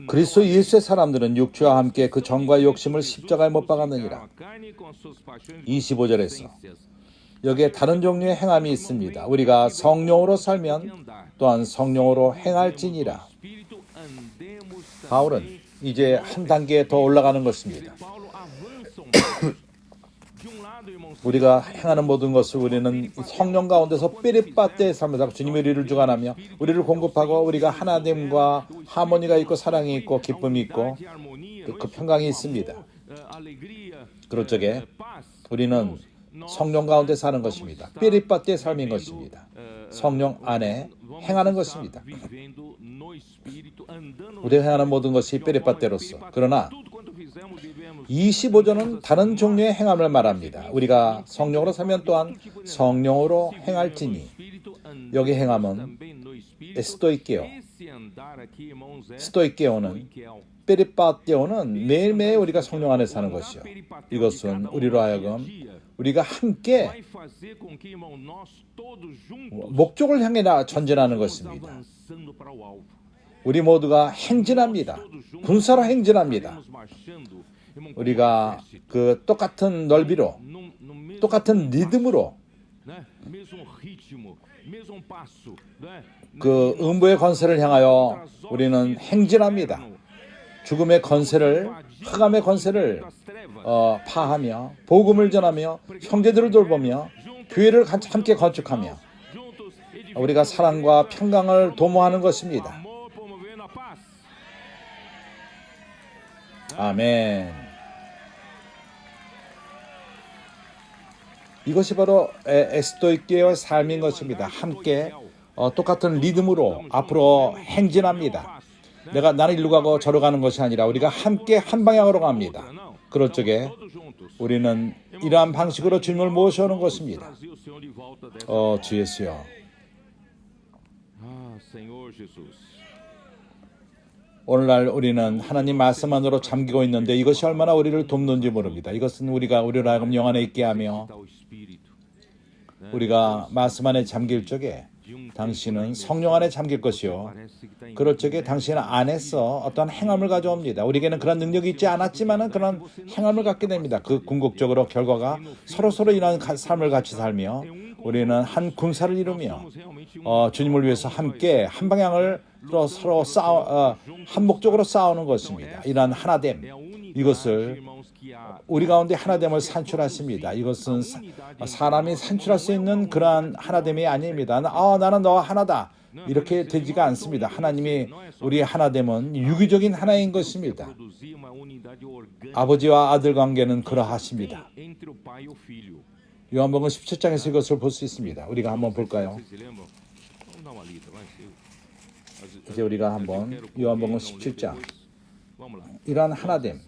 그리스도 예수의 사람들은 육주와 함께 그 정과 욕심을 십자가에 못 박았느니라. 25절에서 여기에 다른 종류의 행함이 있습니다. 우리가 성령으로 살면 또한 성령으로 행할지니라. 바울은 이제 한 단계 더 올라가는 것입니다. 우리가 행하는 모든 것을 우리는 성령 가운데서 삐리빠떼의 삶을 하고 주님이 우리를 주관하며 우리를 공급하고 우리가 하나님과 하모니가 있고 사랑이 있고 기쁨이 있고 그 평강이 있습니다. 그럴 적에 우리는 성령 가운데 사는 것입니다. 삐리빠떼의 삶인 것입니다. 성령 안에 행하는 것입니다. 우리가 행하는 모든 것이 삐리빠떼로서. 그러나 25절은 다른 종류의 행함을 말합니다. 우리가 성령으로 살면 또한 성령으로 행할지니. 여기 행함은 스토이케오. 스토이케오는 삐리빠떼오는 매일매일 우리가 성령 안에 사는 것이요. 이것은 우리로 하여금 우리가 함께 목적을 향해 전진하는 것입니다. 우리 모두가 행진합니다. 군사로 행진합니다. 우리가 그 똑같은 넓이로, 똑같은 리듬으로 그 음부의 권세를 향하여 우리는 행진합니다. 죽음의 건세를, 흑암의 건세를 파하며 복음을 전하며 형제들을 돌보며 교회를 함께 건축하며 우리가 사랑과 평강을 도모하는 것입니다. 아멘. 이것이 바로 에스토이케의 삶인 것입니다. 함께 똑같은 리듬으로 앞으로 행진합니다. 나는 일로 가고 저로 가는 것이 아니라 우리가 함께 한 방향으로 갑니다. 그럴 적에 우리는 이러한 방식으로 주님을 모셔오는 것입니다. 주 예수여. 오늘날 우리는 하나님 말씀 안으로 잠기고 있는데 이것이 얼마나 우리를 돕는지 모릅니다. 이것은 우리를 하여금 영 안에 있게 하며 우리가 말씀 안에 잠길 적에 당신은 성령 안에 잠길 것이요. 그럴 적에 당신 안에서 어떠한 행함을 가져옵니다. 우리에게는 그런 능력이 있지 않았지만은 그런 행함을 갖게 됩니다. 그 궁극적으로 결과가 서로서로 이런 삶을 같이 살며 우리는 한 군사를 이루며 주님을 위해서 함께 한 방향을 서로 한 목적으로 싸우는 것입니다. 이러한 하나됨, 이것을 우리 가운데 하나됨을 산출하십니다. 이것은 사람이 산출할 수 있는 그러한 하나됨이 아닙니다. 나는 너와 하나다. 이렇게 되지가 않습니다. 하나님이 우리의 하나됨은 유기적인 하나인 것입니다. 아버지와 아들 관계는 그러하십니다. 요한복음 17장에서 이것을 볼 수 있습니다. 우리가 한번 볼까요? 이제 우리가 한번 요한복음 17장 이러한 하나됨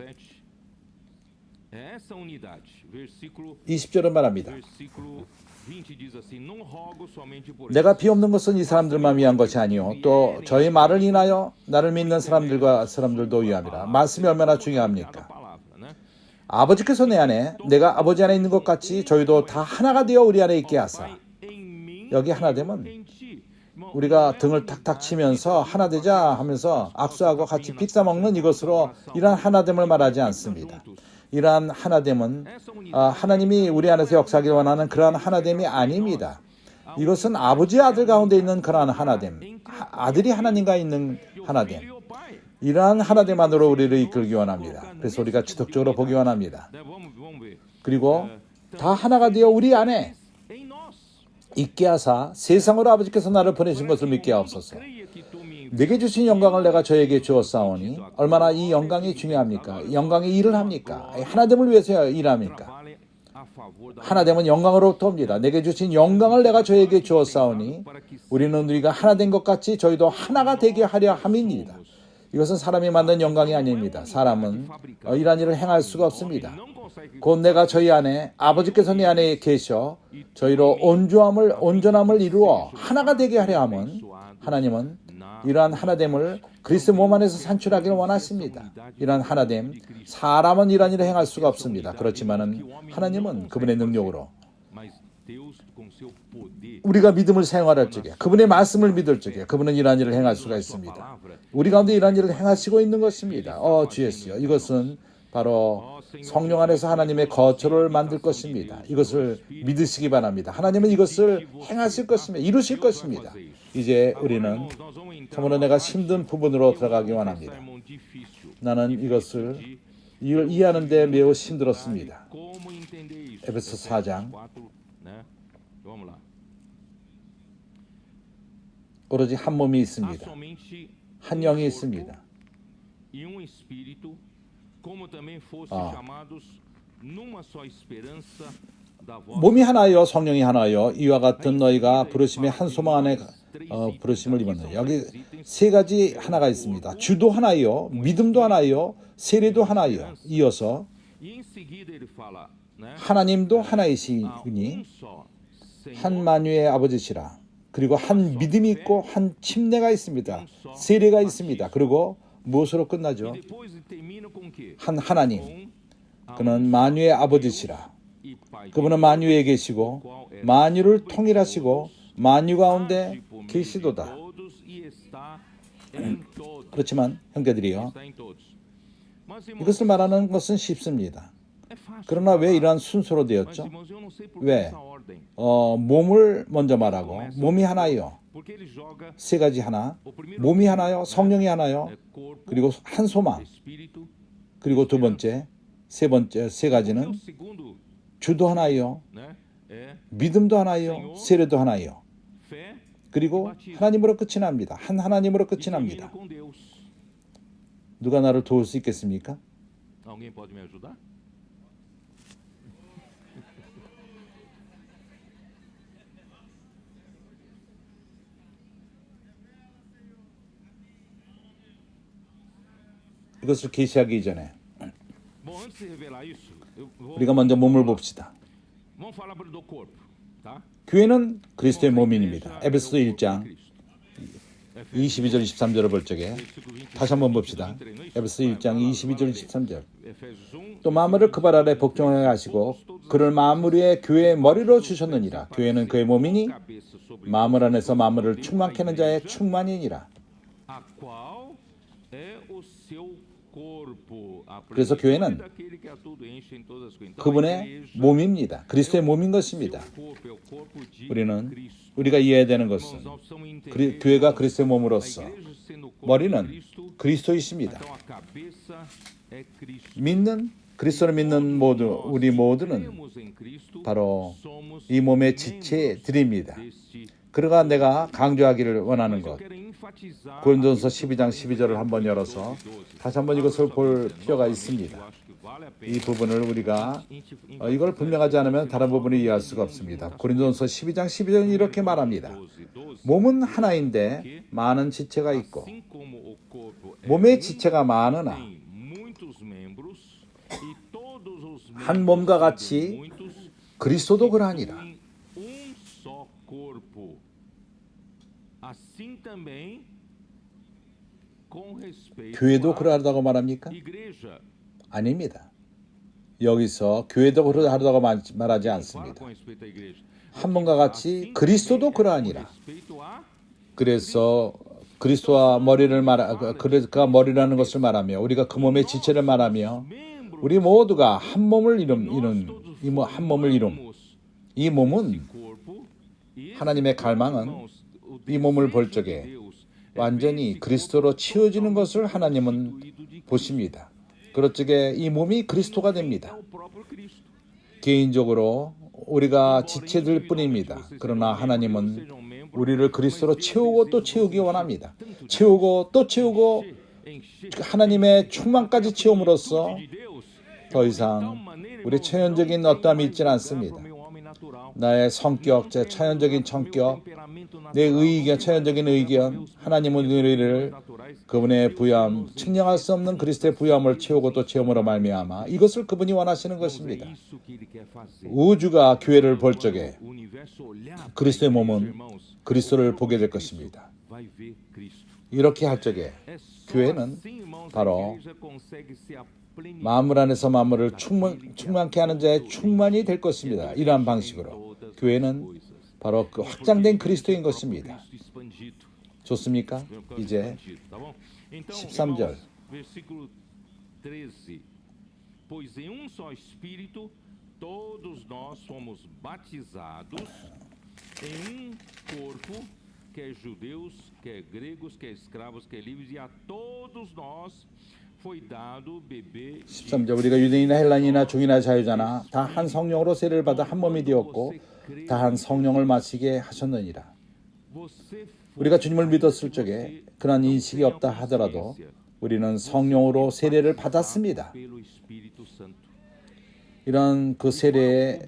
20절은 말합니다. 내가 비옵는 것은 이 사람들만 위한 것이 아니요 또 저희 말을 인하여 나를 믿는 사람들도 위함이라. 말씀이 얼마나 중요합니까? 아버지께서 내 안에 내가 아버지 안에 있는 것 같이 저희도 다 하나가 되어 우리 안에 있게 하사. 여기 하나됨은 우리가 등을 탁탁 치면서 하나 되자 하면서 악수하고 같이 픽사 먹는 이것으로 이러한 하나됨을 말하지 않습니다. 이러한 하나됨은 하나님이 우리 안에서 역사하기 원하는 그러한 하나됨이 아닙니다. 이것은 아버지와 아들 가운데 있는 그러한 하나됨, 아들이 하나님과 있는 하나됨, 이러한 하나됨 안으로 우리를 이끌기 원합니다. 그래서 우리가 지속적으로 보기 원합니다. 그리고 다 하나가 되어 우리 안에 있게 하사 세상으로 아버지께서 나를 보내신 것을 믿게 하옵소서. 내게 주신 영광을 내가 저에게 주었사오니 얼마나 이 영광이 중요합니까? 영광이 일을 합니까? 하나됨을 위해서 일합니까? 하나됨은 영광으로부터 옵니다. 내게 주신 영광을 내가 저에게 주었사오니 우리가 하나된 것 같이 저희도 하나가 되게 하려 함입니다. 이것은 사람이 만든 영광이 아닙니다. 사람은 이러한 일을 행할 수가 없습니다. 곧 내가 저희 안에 아버지께서 내 안에 계셔 저희로 온전함을 이루어 하나가 되게 하려 함은 하나님은 이러한 하나됨을 그리스도 몸 안에서 산출하기를 원하십니다. 이러한 하나됨, 사람은 이러한 일을 행할 수가 없습니다. 그렇지만은 하나님은 그분의 능력으로 우리가 믿음을 사용할 적에 그분의 말씀을 믿을 적에 그분은 이러한 일을 행할 수가 있습니다. 우리 가운데 이러한 일을 행하시고 있는 것입니다. 주 예수여, 이것은 바로 성령 안에서 하나님의 거처를 만들 것입니다. 이것을 믿으시기 바랍니다. 하나님은 이것을 행하실 것입니다. 이루실 것입니다. 이제 우리는 참으로 내가 힘든 부분으로 들어가기 원합니다. 나는 이것을 이해하는 데 매우 힘들었습니다. 에베소 4장 오로지 한 몸이 있습니다. 한 영이 있습니다. 몸이 하나요, 성령이 하나요. 이와 같은 너희가 부르심의 한 소망 안에 부르심을 입었느냐. 여기 세 가지 하나가 있습니다. 주도 하나요, 믿음도 하나요, 세례도 하나요. 이어서 하나님도 하나이시니 한 만유의 아버지시라. 그리고 한 믿음이 있고 한 침례가 있습니다. 세례가 있습니다. 그리고 무엇으로 끝나죠? 한 하나님. 그는 만유의 아버지시라. 그분은 만유에 계시고 만유를 통일하시고 만유 가운데 계시도다. 그렇지만 형제들이요, 이것을 말하는 것은 쉽습니다. 그러나 왜 이러한 순서로 되었죠? 왜? 몸을 먼저 말하고 몸이 하나요. Porque ele joga 세 가지 하나, o primeiro 몸이 하나요, 성령이 하나요, é corpo, 그리고 한 소망, espírito. 그리고 두 번째, 세 번째, 세 O 가지는 segundo, 주도 하나요, né, é 믿음도 하나요, 세례도 하나요. fé 그리고 하나님으로 끝이 납니다. 한 하나님으로 끝이 e termina 납니다. com Deus. 누가 나를 도울 수 있겠습니까? Alguém pode me ajudar? 이것을 계시하기 전에 Bom, antes de revelar isso, eu vou, 우리가 먼저 몸을 봅시다. vamos falar do corpo, tá? 교회는 그리스도의 몸입니다. 에베소서 1장 22절 23절을 볼 적에 다시 한번 봅시다. 에베소서 1장 22절 23절. 또 마음을 그 발 아래 복종하게 하시고 그를 만물 위에 교회의 머리로 주셨느니라. 교회는 그의 몸이니 만물 안에서 만물을 충만케 하는 자의 충만이니라. A qual é o seu corpo. A 그래서 교회는 plenitude daquele que a tudo enche em todas as coisas. Então, a 그분의 igreja, 몸입니다. 그리스도의 몸인 것입니다. o corpo é o corpo de 우리는 Cristo. 우리가 이해해야 되는 것은 Nós precisamos entender 교회가 que 그리스도의 a 몸으로서 igreja sendo o corpo de 머리는 Cristo, 그리스도이십니다. então a cabeça é Cristo. 믿는 그리스도를 믿는 모두 우리 모두는 Cremos em Cristo, 바로 somos 이 몸의 지체들입니다. deste. 그러가 내가 강조하기를 원하는 Mas eu 것. quero enfatizar 고린도전서 12장 12절을 한번 열어서 다시 한번 이것을 볼 필요가 있습니다. eu acho que vale a 이 pena 부분을 우리가 이걸 분명하지 않으면 다른 부분을 이해할 수가 없습니다. 고린도전서 12장 12절은 이렇게 말합니다. 몸은 하나인데 많은 지체가 있고 assim como o corpo é 몸의 지체가 많으나 tem muitos membros e todos os 한 membros 몸과 sendo 같이 muitos 그리스도도 그러하니라. em um só corpo. Assim também com respeito 교회도 à 그러하다고 말합니까? igreja. 아닙니다. 여기서 교회도 그러하다고 말하지 Fala 않습니다. com respeito à igreja. 한 몸과 같이 그리스도도 그러하니라. Respeito a 그래서 그리스도와 머리를 그가 머리라는 것을 말하며 우리가 그 몸의 지체를 말하며 membros 우리 모두가 한 몸을 이룬 한 몸을 이룬 이 몸은 corpo e 하나님의 갈망은 이 몸을 볼 적에 완전히 그리스도로 치워지는 것을 하나님은 보십니다. 그럴 적에 이 몸이 그리스도가 됩니다. o próprio Cristo. 개인적으로 우리가 지체들 뿐입니다. 그러나 하나님은 우리를 그리스도로 채우고 또 채우기 원합니다. 채우고 또 채우고 하나님의 충만까지 채움으로써 더 이상 우리 천연적인 어떠함이 있지는 않습니다. 나의 성격, 제 천연적인 성격, 내 의견, 천연적인 의견, 하나님은 우리를 그분의 부여함, 측량할 수 없는 그리스도의 부여함을 채우고 또 채움으로 말미암아 이것을 그분이 원하시는 것입니다. 우주가 교회를 볼 적에 그리스도의 몸은 그리스도를 보게 될 것입니다. 이렇게 할 적에 교회는 바로 만물 안에서 만물을 충만케 하는 자의 충만이 될 것입니다. 이러한 방식으로 교회는 바로 그 확장된 그리스도인 것입니다. 좋습니까? 이제 13절. Versículo 13. Pois em um só Espírito todos nós somos batizados em um corpo, quer judeus, quer gregos, quer escravos, quer livres, e a todos nós foi dado beber de 13절. 우리가 유대인이나 헬라인이나 종이나 자유자나 다 한 성령으로 세례를 받아 한 몸이 되었고 다 한 성령을 마시게 하셨느니라. você 우리가 주님을 믿었을 적에 그런 인식이 없다 하더라도 우리는 성령으로 세례를 받았습니다. pelo Espírito Santo. 이런 그 세례의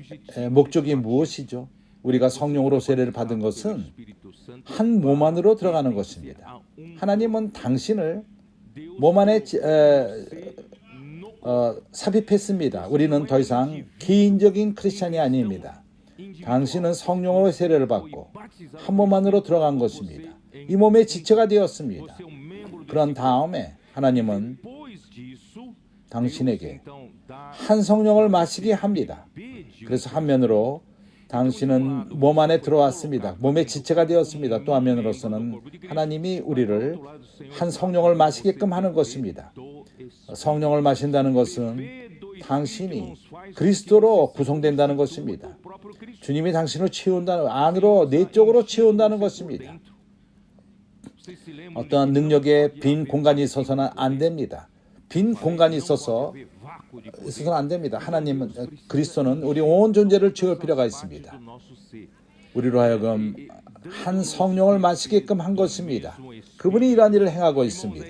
목적이 무엇이죠? 우리가 성령으로 세례를 받은 것은 Espírito Santo 한 몸 안으로 들어가는 것입니다. 하나님은 당신을 몸 안에 삽입했습니다. 우리는 더 이상 개인적인 크리스찬이 아닙니다. 당신은 성령으로 세례를 받고 한 몸 안으로 들어간 것입니다. 이 몸의 지체가 되었습니다. seu membro 그런 다음에 하나님은 depois disso 당신에게 então dá 한 성령을 마시게 합니다. de 그래서 한면으로 당신은 몸 안에 들어왔습니다. 몸의 지체가 되었습니다. 또 한면으로서는 하나님이 우리를 한 성령을 마시게끔 하는 것입니다. 성령을 마신다는 것은 당신이 그리스도로 구성된다는 것입니다. 주님이 당신을 채운다는 안으로 내적으로 채운다는 것입니다. 어떠한 능력에 빈 공간이 있어서는 안 됩니다. 빈 공간이 있어서는 안 됩니다. 하나님은 그리스도는 우리 온 존재를 채울 필요가 있습니다. 우리로 하여금 한 성령을 마시게끔 한 것입니다. 그분이 이러한 일을 행하고 있습니다.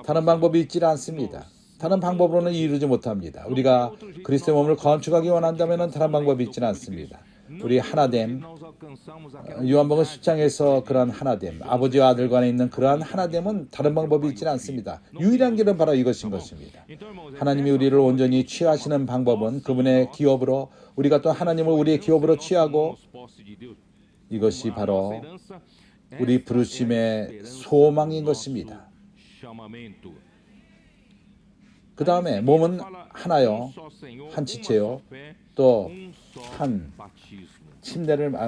다른 방법이 있지 않습니다. 다른 방법으로는 이루지 못합니다. 우리가 그리스도의 몸을 건축하기 원한다면 다른 방법이 있지는 않습니다. 우리 하나됨, 요한복음 10장에서 그러한 하나됨, 아버지와 아들 간에 있는 그러한 하나됨은 다른 방법이 있지는 않습니다. 유일한 길은 바로 이것인 것입니다. 하나님이 우리를 온전히 취하시는 방법은 그분의 기업으로, 우리가 또 하나님을 우리의 기업으로 취하고, 이것이 바로 우리 부르심의 소망인 것입니다. 그 다음에 몸은 하나요, 한 지체요, 또 한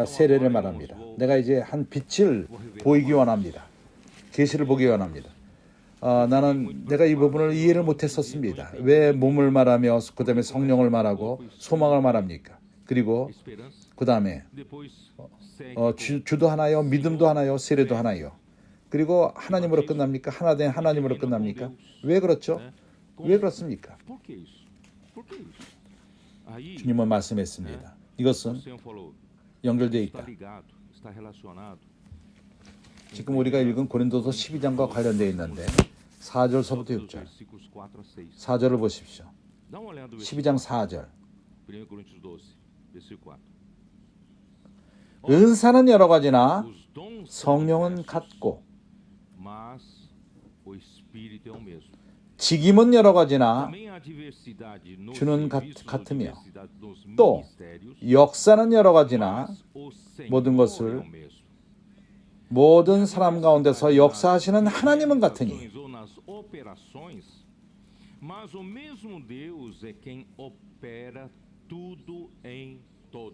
세례를 말합니다. 내가 이제 한 빛을 보이기 원합니다. 계시를 보기 원합니다. 나는 내가 이 부분을 이해를 못했었습니다. 왜 몸을 말하며 그 다음에 성령을 말하고 소망을 말합니까? 그리고 그 다음에 주도 하나요, 믿음도 하나요, 세례도 하나요. 그리고 하나님으로 끝납니까? 하나된 하나님으로 끝납니까? 왜 그렇죠? 왜 그렇습니까? 주님은 말씀했습니다. 이것은 연결되어 있다. 지금 우리가 읽은 고린도서 12장과 관련되어 있는데 4절서부터 6절 4절을 보십시오. 12장 4절 은사는 여러 가지나 성령은 같고 직임은 여러 가지나 주는 같으며 또 역사는 여러 가지나 모든 사람 가운데서 역사하시는 하나님은 같으니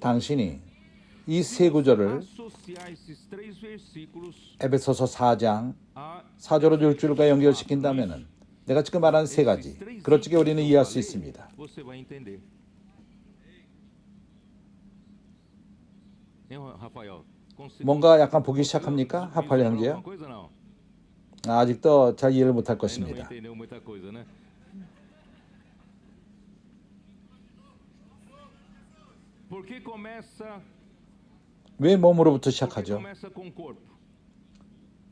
당신이 이 세 구절을 에베소서 4장 4절로 6절과 연결시킨다면 내가 지금 말한 세 가지 그렇게 우리는 이해할 수 있습니다. 뭔가 약간 보기 시작합니까? 하팔 형제요? 아직도 잘 이해를 못할 것입니다. 왜 몸으로부터 시작하죠?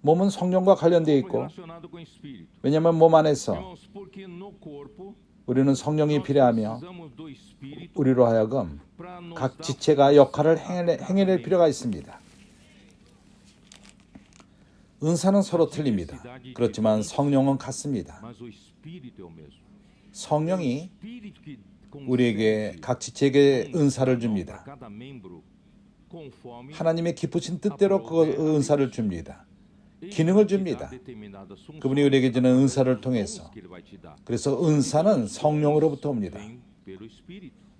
몸은 성령과 관련되어 있고, 왜냐하면 몸 안에서 우리는 성령이 필요하며 우리로 하여금 각 지체가 역할을 행해낼 필요가 있습니다. 은사는 서로 틀립니다. 그렇지만 성령은 같습니다. 성령이 우리에게 각 지체에게 은사를 줍니다. 하나님의 깊으신 뜻대로 그 은사를 줍니다. 기능을 줍니다. 그분이 우리에게 주는 은사를 통해서. 그래서 은사는 성령으로부터 옵니다.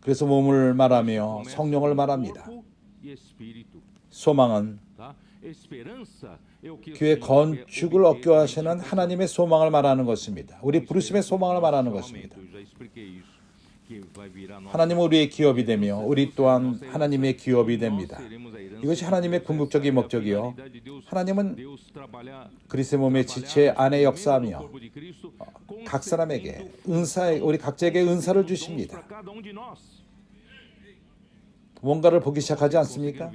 그래서 몸을 말하며 성령을 말합니다. 소망은 교회 건축을 얻게 하시는 하나님의 소망을 말하는 것입니다. 우리 부르심의 소망을 말하는 것입니다. 하나님은 우리의 기업이 되며 우리 또한 하나님의 기업이 됩니다. 이것이 하나님의 궁극적인 목적이요. 하나님은 그리스도의 몸의 지체 안에 역사하며 각 사람에게 우리 각자에게 은사를 주십니다. 뭔가를 보기 시작하지 않습니까?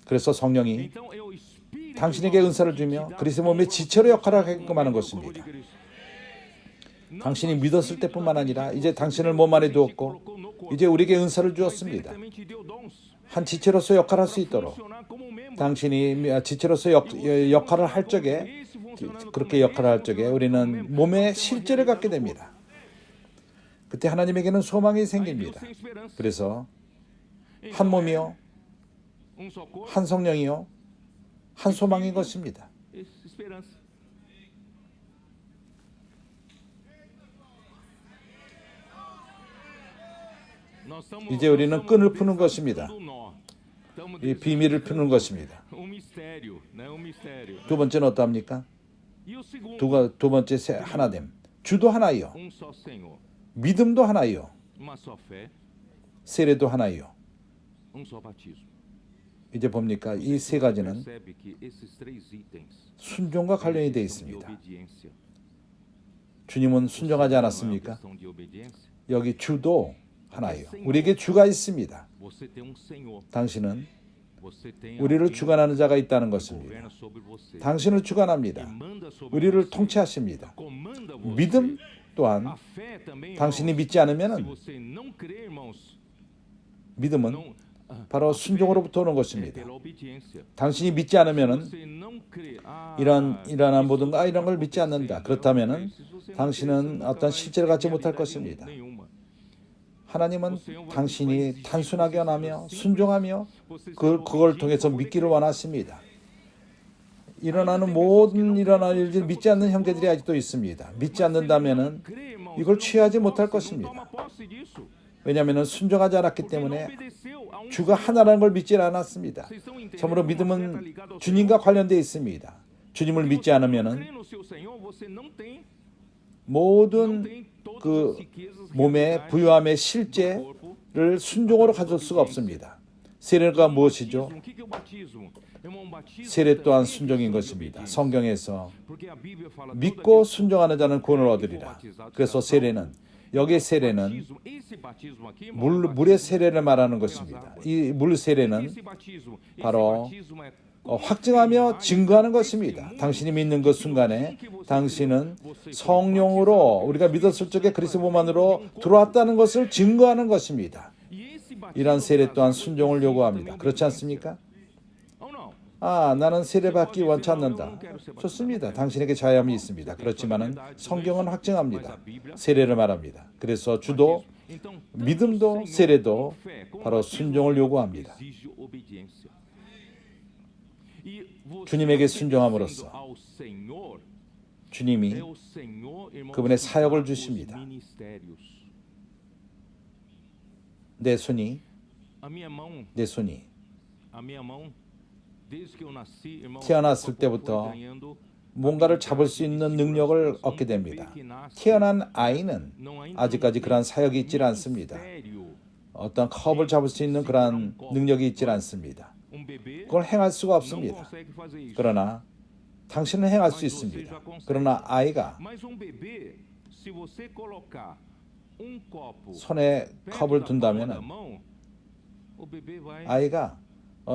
그래서 성령이 당신에게 은사를 주며 그리스도의 몸의 지체로 역할을 하게끔 하는 것입니다. 당신이 믿었을 때뿐만 아니라 이제 당신을 몸 안에 두었고 이제 우리에게 은사를 주었습니다. 한 지체로서 역할을 할 수 있도록 당신이 지체로서 역할을 할 적에 그렇게 역할을 할 적에 우리는 몸의 실제를 갖게 됩니다. 그때 하나님에게는 소망이 생깁니다. 그래서 한 몸이요, 한 성령이요, 한 소망인 것입니다. 이제 우리는 끈을 푸는 것입니다. 이 비밀을 푸는 것입니다. 두 번째는 어떠합니까? 두 번째 하나됨. 주도 하나요. 믿음도 하나요. 세례도 하나요. um só batismo. 이제 봅니까? 이 세 가지는 Percebe que esses três itens 순종과 관련이 되어 são de 있습니다. obediência. 주님은 순종하지 Não é uma 않았습니까? questão de obediência. 여기 주도 하나예요. 우리에게 주가 있습니다. Você tem um Senhor. 당신은 Você tem 우리를 alguém 주관하는 자가 있다는 que 것입니다. governa sobre você. 당신을 Que 주관합니다. manda sobre 우리를 você. 통치하십니다. Comanda você. 믿음 또한 A fé também, 당신이 irmãos, 믿지 않으면 se você não crer, irmãos, 믿음은 não, 바로 a fé 순종으로부터 오는 é 것입니다. pela obediência. 당신이 믿지 Se 않으면 você não crer, 이러한 모든 isso 이런 걸 está 믿지 않는다. acontecendo, 그렇다면 se você não crer, 당신은 você nunca 어떤 vai 실제를 ter 갖지 못할 realidade 것입니다. nenhuma. 하나님은 당신이 단순하게 원하며 순종하며 그걸 통해서 믿기를 원하십니다. 일어나는 모든 일어나는 일들 믿지 않는 형제들이 아직도 있습니다. 믿지 않는다면은 이걸 취하지 못할 것입니다. 왜냐하면 순종하지 않았기 때문에 주가 하나라는 걸 믿지 않았습니다. 참으로 믿음은 주님과 관련되어 있습니다. 주님을 믿지 않으면은 모든 그 몸의 부유함의 실제를 순종으로 가질 수가 없습니다. 세례가 무엇이죠? 세례 또한 순종인 것입니다. 성경에서 믿고 순종하는 자는 구원을 얻으리라. 그래서 세례는 여기의 세례는 물의 세례를 말하는 것입니다. 이 물 세례는 바로 확증하며 증거하는 것입니다. 당신이 믿는 그 순간에 당신은 성령으로 우리가 믿었을 적에 그리스도 몸 안으로 들어왔다는 것을 증거하는 것입니다. 이러한 세례 또한 순종을 요구합니다. 그렇지 않습니까? 나는 세례받기 원치 않는다. 좋습니다. 당신에게 자유함이 있습니다. 그렇지만은 성경은 확증합니다. 세례를 말합니다. 그래서 주도 믿음도 세례도 바로 순종을 요구합니다. 주님에게 순종함으로써 주님이 그분의 사역을 주십니다. 내 손이 태어났을 때부터 뭔가를 잡을 수 있는 능력을 얻게 됩니다. 태어난 아이는 아직까지 그러한 사역이 있지 않습니다. 어떤 컵을 잡을 수 있는 그러한 능력이 있지 않습니다. 그걸 행할 수가 없습니다. 그러나 당신은 행할 수 있습니다. 그러나 아이가 손에 컵을 둔다면 아이가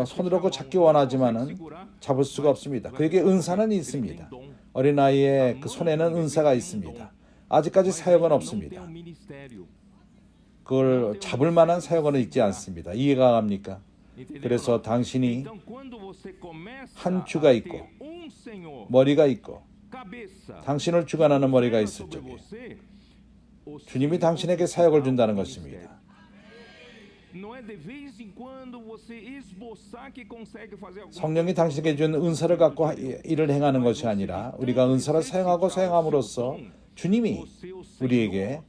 손으로 그 잡기 원하지만은 잡을 수가 없습니다. 그에게 은사는 있습니다. 어린아이의 그 손에는 은사가 있습니다. 아직까지 사역은 없습니다. 그걸 잡을 만한 사역은 있지 않습니다. 이해가 갑니까? 그래서 당신이 한 주가 있고 머리가 있고 당신을 주관하는 머리가 있을 적에 주님이 당신에게 사역을 준다는 것입니다. 성령이 당신에게 준 은사를 갖고 일을 행하는 것이 아니라 우리가 은사를 사용하고 사용함으로써 주님이 우리에게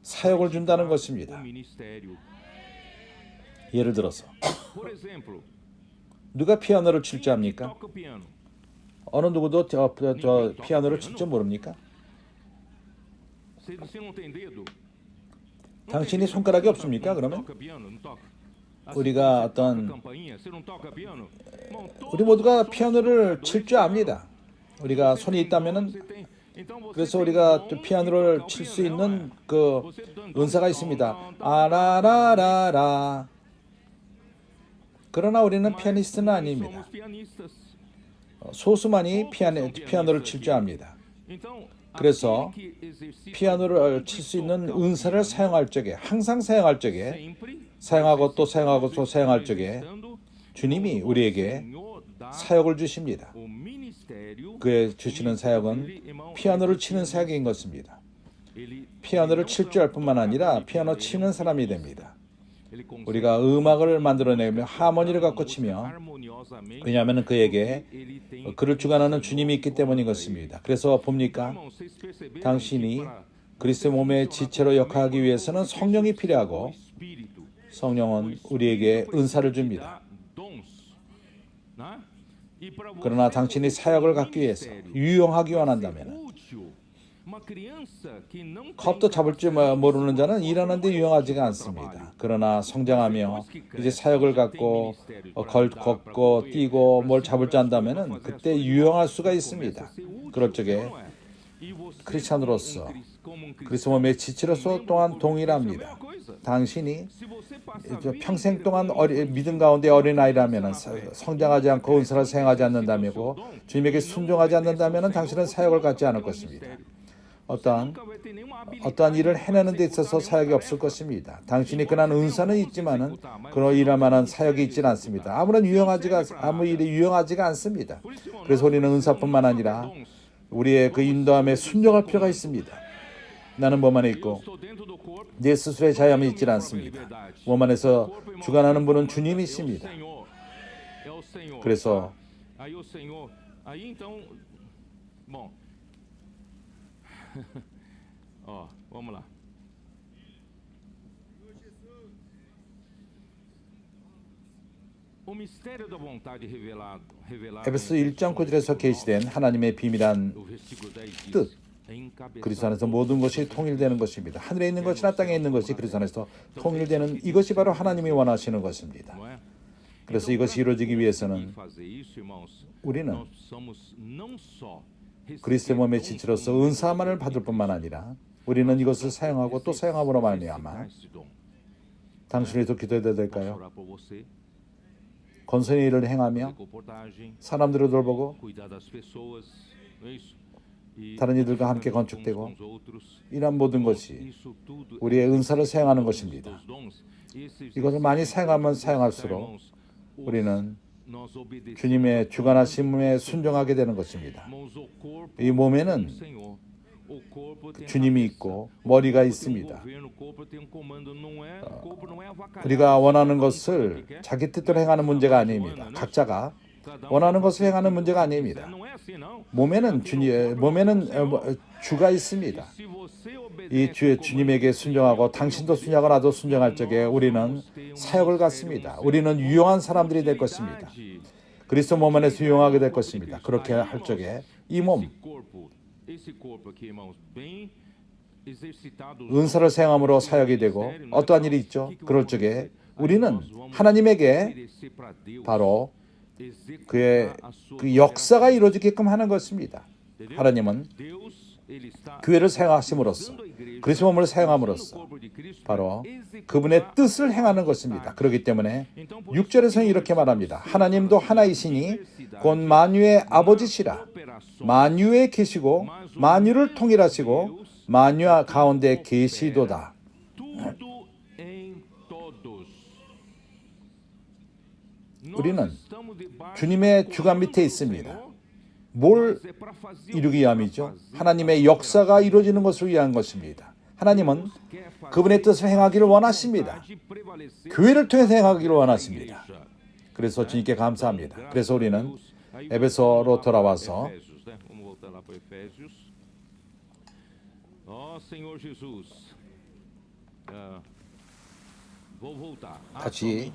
사역을 준다는 것입니다. 예를 들어서 누가 피아노를 칠 줄 압니까? 어느 누구도 저 피아노를 칠 줄 모릅니까? 당신이 손가락이 없습니까? 그러면 우리가 우리 모두가 피아노를 칠 줄 압니다. 우리가 손이 있다면은 그래서 우리가 또 피아노를 칠 수 있는 그 은사가 있습니다. 아라라라라. 그러나 우리는 피아니스트는 아닙니다. 소수만이 피아노를 칠 줄 압니다. 그래서 피아노를 칠 수 있는 은사를 사용할 적에 항상 사용할 적에 사용하고 또 사용하고 또 사용할 적에 주님이 우리에게 사역을 주십니다. 그의 주시는 사역은 피아노를 치는 사역인 것입니다. 피아노를 칠 줄 알 뿐만 아니라 피아노 치는 사람이 됩니다. 우리가 음악을 만들어내며 하모니를 갖고 치며 왜냐하면 그에게 그를 주관하는 주님이 있기 때문인 것입니다. 그래서 봅니까? 당신이 그리스도 몸의 지체로 역할하기 위해서는 성령이 필요하고 성령은 우리에게 은사를 줍니다. 그러나 당신이 사역을 갖기 위해서 유용하기 원한다면 컵도 잡을 줄 모르는 자는 일하는데 유용하지가 않습니다. 그러나 성장하며 이제 사역을 갖고 걷고 뛰고 뭘 잡을 줄 안다면은 그때 유용할 수가 있습니다. 그럴 적에 크리스찬으로서 그리스도 몸의 지체로서 또한 동일합니다. 당신이 평생 동안 믿음 가운데 어린아이라면 성장하지 않고 은사를 사용하지 않는다면고 주님에게 순종하지 않는다면 당신은 사역을 갖지 않을 것입니다. 어떠한 일을 해내는 데 있어서 사역이 없을 것입니다. 당신이 그런 은사는 있지만은 그런 일할 만한 사역이 있지는 않습니다. 아무 일이 유용하지가 않습니다. 그래서 우리는 은사뿐만 아니라 우리의 그 인도함에 순종할 필요가 있습니다. 나는 몸 안에 있고 내 스스로의 자유함이 있지 않습니다. 몸 안에서 주관하는 분은 주님이십니다. 그래서 vamos lá. 에베소 1장 9절에서 계시된 하나님의 비밀한 뜻, 그리스도 안에서 모든 것이 통일되는 것입니다. 하늘에 있는 것이나 땅에 있는 것이 그리스도 안에서 통일되는 이것이 바로 하나님이 원하시는 것입니다. 그래서 이것이 이루어지기 위해서는 우리는 그리스도의 몸의 지체로서 은사만을 받을 뿐만 아니라 우리는 이것을 사용하고 또 사용함으로 말미암아 당신을 위해서 기도해야 될까요? 건선의 일을 행하며 사람들을 돌보고 다른 이들과 함께 건축되고 이런 모든 것이 우리의 은사를 사용하는 것입니다. 이것을 많이 사용하면 사용할수록 우리는 주님의 주관하심에 순종하게 되는 것입니다. 이 몸에는 주님이 있고 머리가 있습니다. 우리가 원하는 것을 자기 뜻대로 행하는 문제가 아닙니다. 각자가 원하는 것을 행하는 문제가 아닙니다. 몸에는 주가 있습니다. 이 주님에게 순종하고 당신도 순종하고 나도 순종할 적에 우리는 사역을 갖습니다. 우리는 유용한 사람들이 될 것입니다. 그리스도 몸 안에서 유용하게 될 것입니다. 그렇게 할 적에 이 몸 은사를 사용함으로 사역이 되고 어떠한 일이 있죠? 그럴 적에 우리는 하나님에게 바로 그의 그 역사가 이루어지게끔 하는 것입니다. 하나님은 교회를 사용하심으로써 그리스도 몸을 사용함으로써 바로 그분의 뜻을 행하는 것입니다. 그렇기 때문에 6절에서는 이렇게 말합니다. 하나님도 하나이시니 곧 만유의 아버지시라. 만유에 계시고 만유를 통일하시고 만유 가운데 계시도다. 우리는 주님의 주관 밑에 있습니다. 뭘 이루기 위함이죠? 하나님의 역사가 이루어지는 것을 위한 것입니다. 하나님은 그분의 뜻을 행하기를 원하십니다. 교회를 통해서 행하기를 원하십니다. 그래서 주님께 감사합니다. 그래서 우리는 에베소로 돌아와서 같이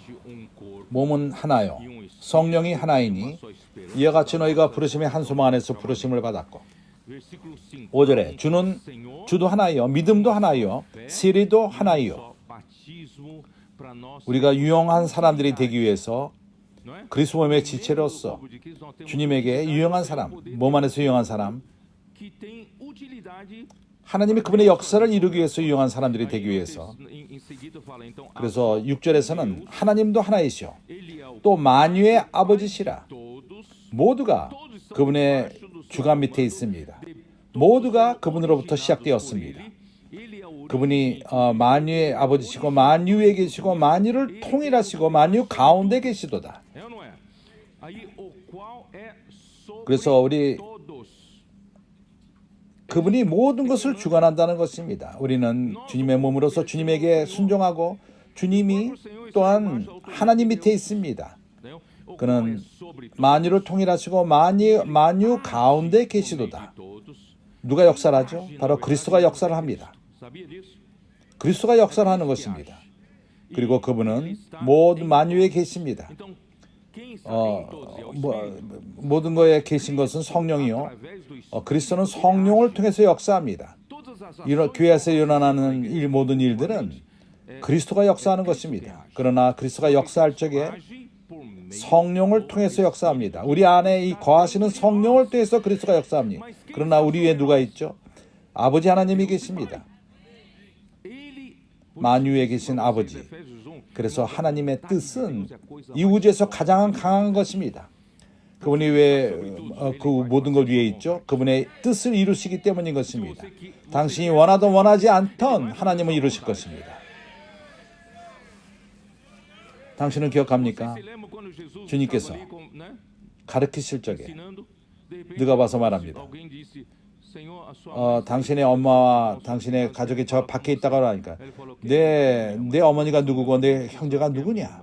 몸은 하나요 성령이 하나이니 이와 같이 너희가 부르심의 한 소망 안에서 부르심을 받았고 5절에 주도 하나이요 믿음도 하나이요 세례도 하나이요. 우리가 유용한 사람들이 되기 위해서 그리스도 몸의 지체로서 주님에게 유용한 사람, 몸 안에서 유용한 사람, 하나님이 그분의 역사를 이루기 위해서 유용한 사람들이 되기 위해서. 그래서 6절에서는 하나님도 하나이시오 또 만유의 아버지시라. 모두가 그분의 주관 밑에 있습니다. 모두가 그분으로부터 시작되었습니다. 그분이 만유의 아버지시고 만유에 계시고 만유를 통일하시고 만유 가운데 계시도다. 그래서 그분이 모든 것을 주관한다는 것입니다. 우리는 주님의 몸으로서 주님에게 순종하고 주님이 또한 하나님 밑에 있습니다. 그는 만유를 통일하시고 만유 가운데 계시도다. 누가 역사를 하죠? 바로 그리스도가 역사를 합니다. 그리스도가 역사를 하는 것입니다. 그리고 그분은 모든 만유에 계십니다. 모든 것에 계신 것은 성령이요. 그리스도는 성령을 통해서 역사합니다. 교회에서 일어나는 모든 일들은 그리스도가 역사하는 것입니다. 그러나 그리스도가 역사할 적에 성령을 통해서 역사합니다. 우리 안에 이 거하시는 성령을 통해서 그리스도가 역사합니다. 그러나 우리 위에 누가 있죠? 아버지 하나님이 계십니다. 만유에 계신 아버지. 그래서 하나님의 뜻은 이 우주에서 가장 강한 것입니다. 그분이 왜 그 모든 것 위에 있죠? 그분의 뜻을 이루시기 때문인 것입니다. 당신이 원하든 원하지 않던 하나님은 이루실 것입니다. 당신은 기억합니까? 주님께서 가르치실 적에 누가 봐서 말합니다. 당신의 엄마와 당신의 가족이 저 밖에 있다고 하니까 내 어머니가 누구고 내 형제가 누구냐?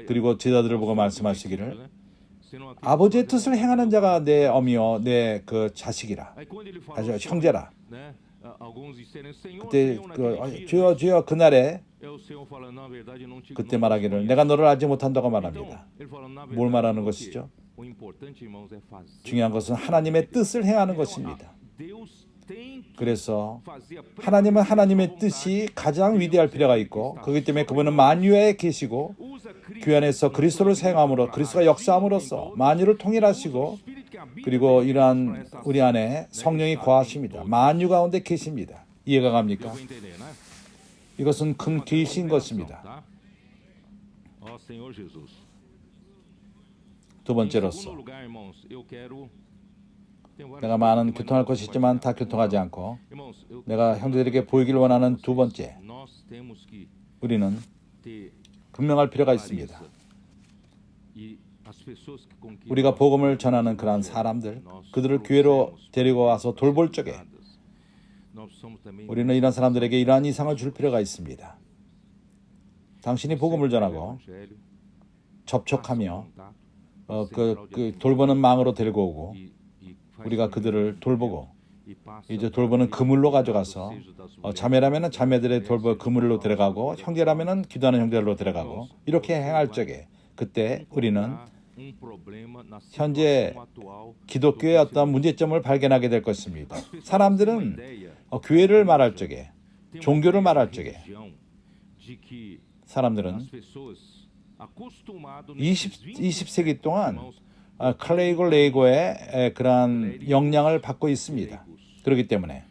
그리고 제자들을 보고 말씀하시기를 아버지의 뜻을 행하는 자가 내 어미요 내 그 자식이라 형제라. 그때 주여 주여 그날에 그때 말하기를 내가 너를 알지 못한다고 말합니다. 뭘 말하는 것이죠? 중요한 것은 하나님의 뜻을 행하는 것입니다. 그래서 하나님은 하나님의 뜻이 가장 위대할 필요가 있고 그렇기 때문에 그분은 만유에 계시고 그 안에서 그리스도를 사용함으로 그리스도가 역사함으로써 만유를 통일하시고 그리고 이러한 우리 안에 성령이 거하십니다. 만유 가운데 계십니다. 이해가 갑니까? 이것은 큰 계시인 것입니다. 두 번째로서 내가 많은 교통할 것이 있지만 다 교통하지 않고 내가 형제들에게 보이길 원하는 두 번째, 우리는 분명할 필요가 있습니다. 우리가 복음을 전하는 그러한 사람들, 그들을 교회로 데리고 와서 돌볼 적에 우리는 이런 사람들에게 이러한 이상을 줄 필요가 있습니다. 당신이 복음을 전하고 접촉하며 돌보는 망으로 데리고 오고 우리가 그들을 돌보고 이제 돌보는 그물로 가져가서 자매라면 자매들의 돌보 그물로 데려가고 형제라면 기도하는 형제로 데려가고 이렇게 행할 적에 그때 우리는 현재 기독교의 어떤 문제점을 발견하게 될 것입니다. 사람들은 교회를 말할 적에 종교를 말할 적에 사람들은 20세기 동안 클레이고 레이고의 그러한 영향을 받고 있습니다. 그렇기 때문에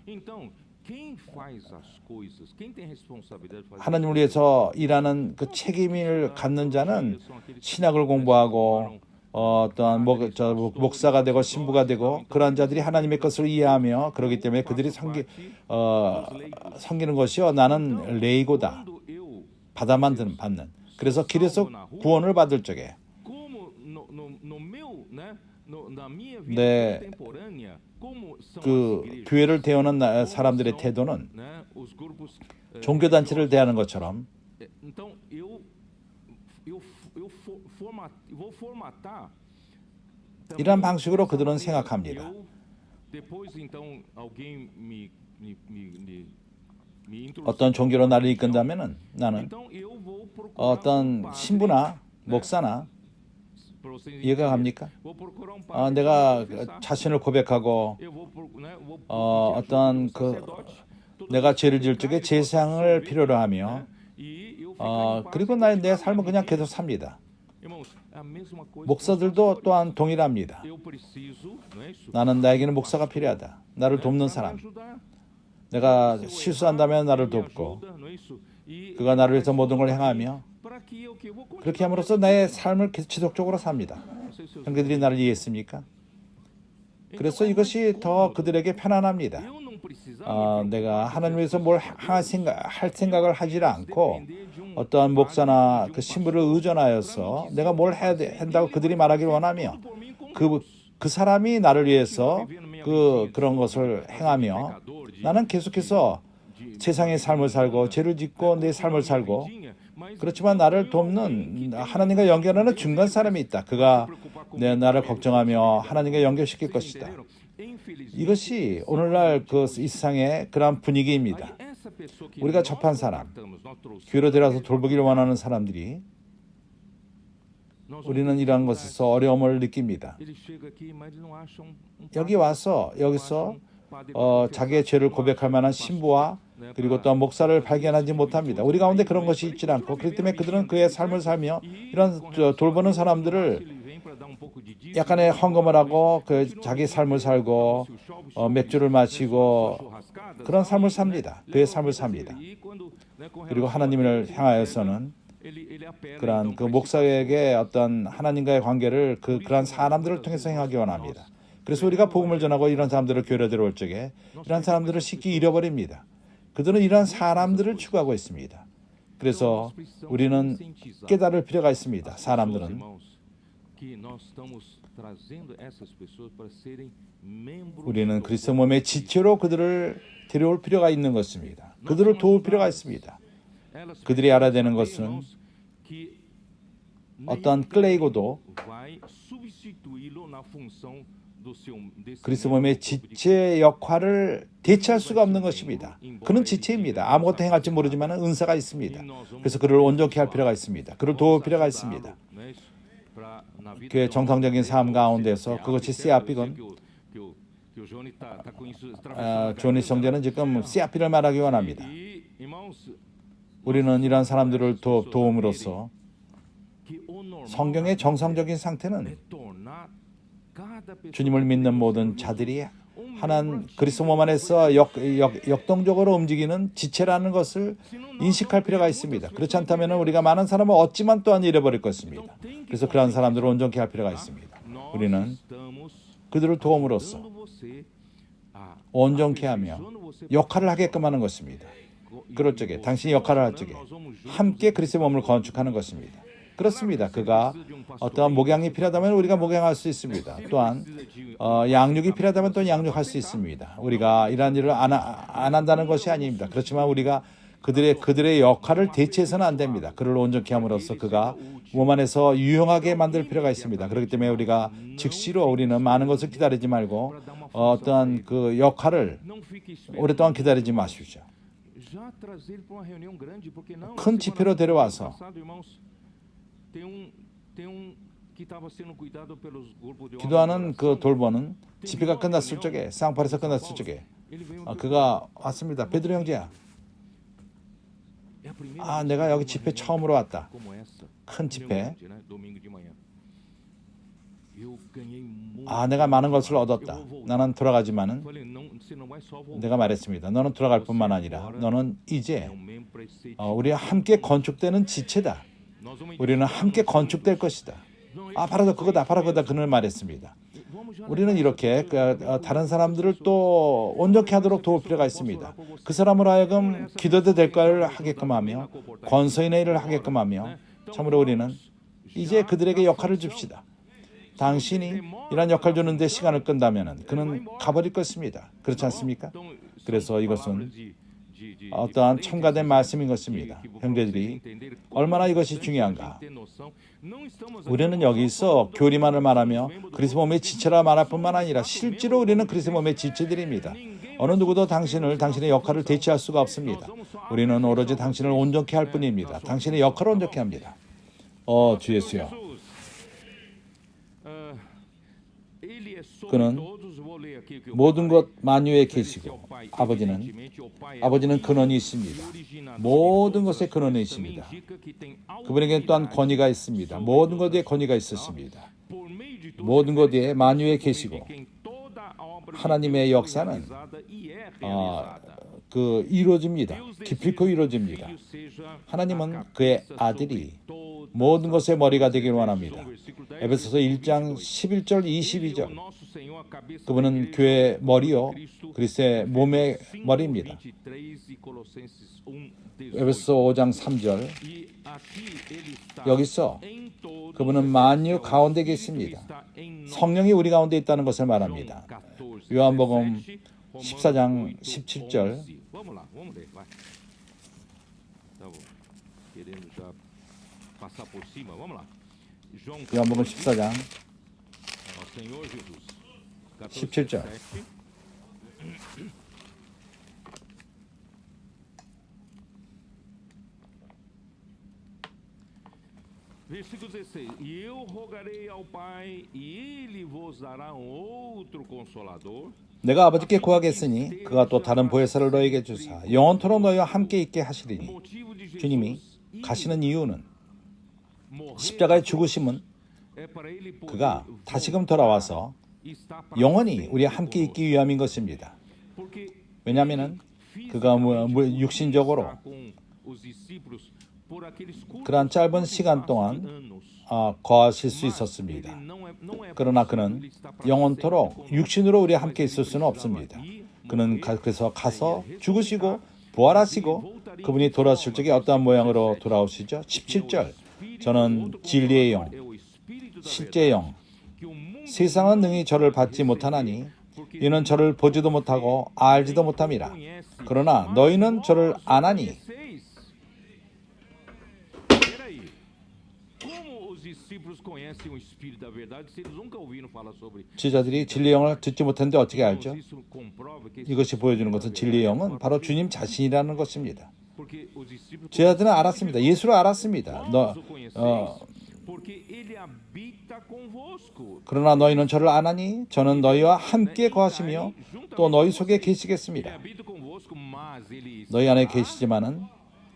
하나님을 위해서 일하는 그 책임을 갖는 자는 신학을 공부하고 어떠한 목사가 되고 신부가 되고 그러한 자들이 하나님의 것을 이해하며 그렇기 때문에 그들이 섬기는 것이요 나는 레이고다 받아만 받는 그래서 길에서 구원을 받을 적에 그 교회를 대하는 사람들의 태도는 종교단체를 대하는 것처럼 이러한 방식으로 그들은 생각합니다. 어떤 종교로 나를 이끈다면 나는 어떤 신부나 목사나 이해가 갑니까? 내가 자신을 고백하고 어떤 내가 죄를 지을 적에 제사장을 필요로 하며 그리고 내 삶은 그냥 계속 삽니다. 목사들도 또한 동일합니다. 나는 나에게는 목사가 필요하다. 나를 돕는 사람. 내가 실수한다면 나를 돕고 그가 나를 위해서 모든 걸 행하며 그렇게 함으로써 나의 삶을 지속적으로 삽니다. 형제들이 나를 이해했습니까? 그래서 이것이 더 그들에게 편안합니다. 내가 하나님 위해서 뭘 할 생각을 하지 않고 어떠한 목사나 그 신부를 의존하여서 내가 뭘 해야 한다고 그들이 말하기를 원하며 그 사람이 나를 위해서 그런 것을 행하며 나는 계속해서 세상의 삶을 살고 죄를 짓고 내 삶을 살고 그렇지만 나를 돕는 하나님과 연결하는 중간 사람이 있다. 그가 나를 걱정하며 하나님과 연결시킬 것이다. 이것이 오늘날 이 세상의 그런 분위기입니다. essa pessoa que 우리가 nós 접한 사람, contratamos, nós trouxemos, 교회로 데려와서 돌보기를 원하는 사람들이 nós vamos 우리는 ter 이러한 dificuldades. 것에서 어려움을 느낍니다. Ele chega aqui, mas ele não acha um 여기 padre, 와서 não 여기서 acha padre para 자기의 confessar, 죄를 não 고백할 acha 만한 pastor, 신부와 né, 그리고 para 또한 목사를 fazer 발견하지 esse tipo de 못합니다. coisa. 우리 가운데 Aí 그런 ele 것이 vai 있지 continuar 않고 그렇기 vivendo 때문에 a 그들은 vidinha 그의 dele, 삶을 certo? 살며 E 이런 com relação a 돌보는 Deus, no 사람들을 máximo ele vem para dar um pouco de dízimo, 약간의 um pouco 헌금을 de 하고 그 continua 자기 vivendo 삶을 살고 seu show, 맥주를 né, 마시고 sua churrascada, 그런 tal, 삶을 e, 삽니다. né, 그의 leva a 삶을 vida 삽니다. dele. E quando, né, com 그리고 relação a 하나님을 Deus, ele 향하여서는 apela, 그러한 então, 그 para esse 목사에게 pastor. 어떤 하나님과의 관계를 그러한 사람들을 통해서 행하기 원합니다. 그래서 우리가 복음을 전하고 이런 사람들을 교회로 데려올 적에 이런 사람들을 쉽게 잃어버립니다. 그들은 이런 사람들을 추구하고 있습니다. 그래서 우리는 깨달을 필요가 있습니다. 사람들은 우리는 그리스도 몸의 지체로 그들을 데려올 필요가 있는 것입니다. 그들을 도울 필요가 있습니다. 그들이 알아야 되는 것은 어떠한 클레이고도 그리스도 몸의 지체의 역할을 대체할 수가 없는 것입니다. 그는 지체입니다. 아무것도 행할지 모르지만 은사가 있습니다. 그래서 그를 온전케 할 필요가 있습니다. 그를 도울 필요가 있습니다. 그의 정상적인 삶 가운데서 그것이 씨앗비건 조니 성제는 지금 씨앗비를 말하기 원합니다. 우리는 이런 사람들을 도움으로써 성경의 정상적인 상태는 주님을 믿는 모든 자들이 하나님 그리스도 몸 안에서 역동적으로 움직이는 지체라는 것을 인식할 필요가 있습니다. 그렇지 않다면 우리가 많은 사람을 얻지만 또한 잃어버릴 것입니다. 그래서 그러한 사람들을 온전케 할 필요가 있습니다. 우리는 그들을 도움으로써 온전케 하며 역할을 하게끔 하는 것입니다. 그럴 적에 당신이 역할을 할 적에 함께 그리스도의 몸을 건축하는 것입니다. 그렇습니다. 그가 어떠한 목양이 필요하다면 우리가 목양할 수 있습니다. 또한 양육이 필요하다면 또 양육할 수 있습니다. 우리가 이러한 일을 안 한다는 것이 아닙니다. 그렇지만 우리가 그들의 역할을 대체해서는 안 됩니다. 그를 온전케 함으로써 그가 몸 안에서 유용하게 만들 필요가 있습니다. 그렇기 때문에 우리가 즉시로 우리는 많은 것을 기다리지 말고 어떠한 그 역할을 오랫동안 기다리지 마십시오. 큰 집회로 데려와서 기도하는 그 돌보는 집회가 끝났을 적에 쌍팔에서 끝났을 적에 그가 왔습니다. 베드로 형제야. 내가 여기 집회 처음으로 왔다. 큰 집회. 내가 많은 것을 얻었다. 나는 돌아가지만은 내가 말했습니다. 너는 돌아갈 뿐만 아니라 너는 이제 우리와 함께 건축되는 지체다. 우리는 함께 건축될 것이다. 바로 그거다. 바로 그거다. 그는 말했습니다. 우리는 이렇게 다른 사람들을 또 온전케 하도록 도울 필요가 있습니다. 그 사람으로 하여금 기도도 될 걸 하게끔 하며 권서인의 일을 하게끔 하며 참으로 우리는 이제 그들에게 역할을 줍시다. 당신이 이런 역할 주는데 시간을 끈다면 그는 가버릴 것입니다. 그렇지 않습니까? 그래서 이것은 어떠한 첨가된 말씀인 것입니다. 형제들이 얼마나 이것이 중요한가. 우리는 여기서 교리만을 말하며 그리스도 몸의 지체라 말할 뿐만 아니라 실제로 우리는 그리스도 몸의 지체들입니다. 어느 누구도 당신의 역할을 대체할 수가 없습니다. 우리는 오로지 당신을 온전케 할 뿐입니다. 당신의 역할을 온전케 합니다. 주 예수여. 그는 모든 것 만유에 계시고 아버지는 근원이 있습니다. 모든 것의 근원이 있습니다. 그분에게는 또한 권위가 있습니다. 모든 것에 권위가 있으십니다. 모든 것에 만유에 계시고 하나님의 역사는 이루어집니다. 기필코 이루어집니다. 하나님은 그의 아들이 모든 것의 머리가 되기를 원합니다. 에베소서 1장 11절 22절 그분은 교회의 머리요 그리스도의 몸의 머리입니다. 에베소서 5장 3절 여기서 그분은 만유 가운데 계십니다. 성령이 우리 가운데 있다는 것을 말합니다. 요한복음 14장 17절 요한복음 14장 17절 Versículo 16. E eu rogarei ao Pai, e ele vos dará outro consolador. 내가 아버지께 구하겠으니 그가 또 다른 보혜사를 너에게 주사 영원토록 너희와 함께 있게 하시리니. Motivo de 주님이 Jesus 가시는 이유는 morrer 십자가의 죽으심은 é para ele poder 그가 다시금 돌아와서 estar para 영원히 sempre 우리와 함께 있기 위함인 것입니다. Porque 왜냐하면 그가 육신적으로 está com os discípulos por aqueles 그러한 짧은 curtos 시간 espaços 동안 de anos. 거하실 수 Mas 있었습니다. ele não é 그러나 possível 그는 ele estar para 영원토록 sempre conosco. 육신으로 우리와 Mas 함께 ele 있을 수는 precisava 없습니다. ir, 그는 morrer, 그래서 가서 ressuscitar, 죽으시고 부활하시고 그분이 돌아오실 적에 어떠한 모양으로 돌아오시죠? 17절 저는 진리의 영, 실제의 영, 세상은 능히 저를 받지 못하나니 이는 저를 보지도 못하고 알지도 못함이라. 그러나 너희는 저를 아나니. Peraí. Como os discípulos conhecem o Espírito da verdade se eles nunca ouviram falar sobre 지자들이 진리의 영을 듣지 못했는데 어떻게 알죠? isso? Comprova que esse 이것이 보여주는 것은 진리의 영은 바로 주님 자신이라는 것입니다. porque os discípulos 제자들은 알았습니다. 예수를 알았습니다. vós o conheceis, porque ele habita convosco. 그러나 너희는 저를 아나니 저는 너희와 함께 거하시며 또 너희 속에 Ele 계시겠습니다. habita convosco, mas ele 너희 안에 está 계시지만은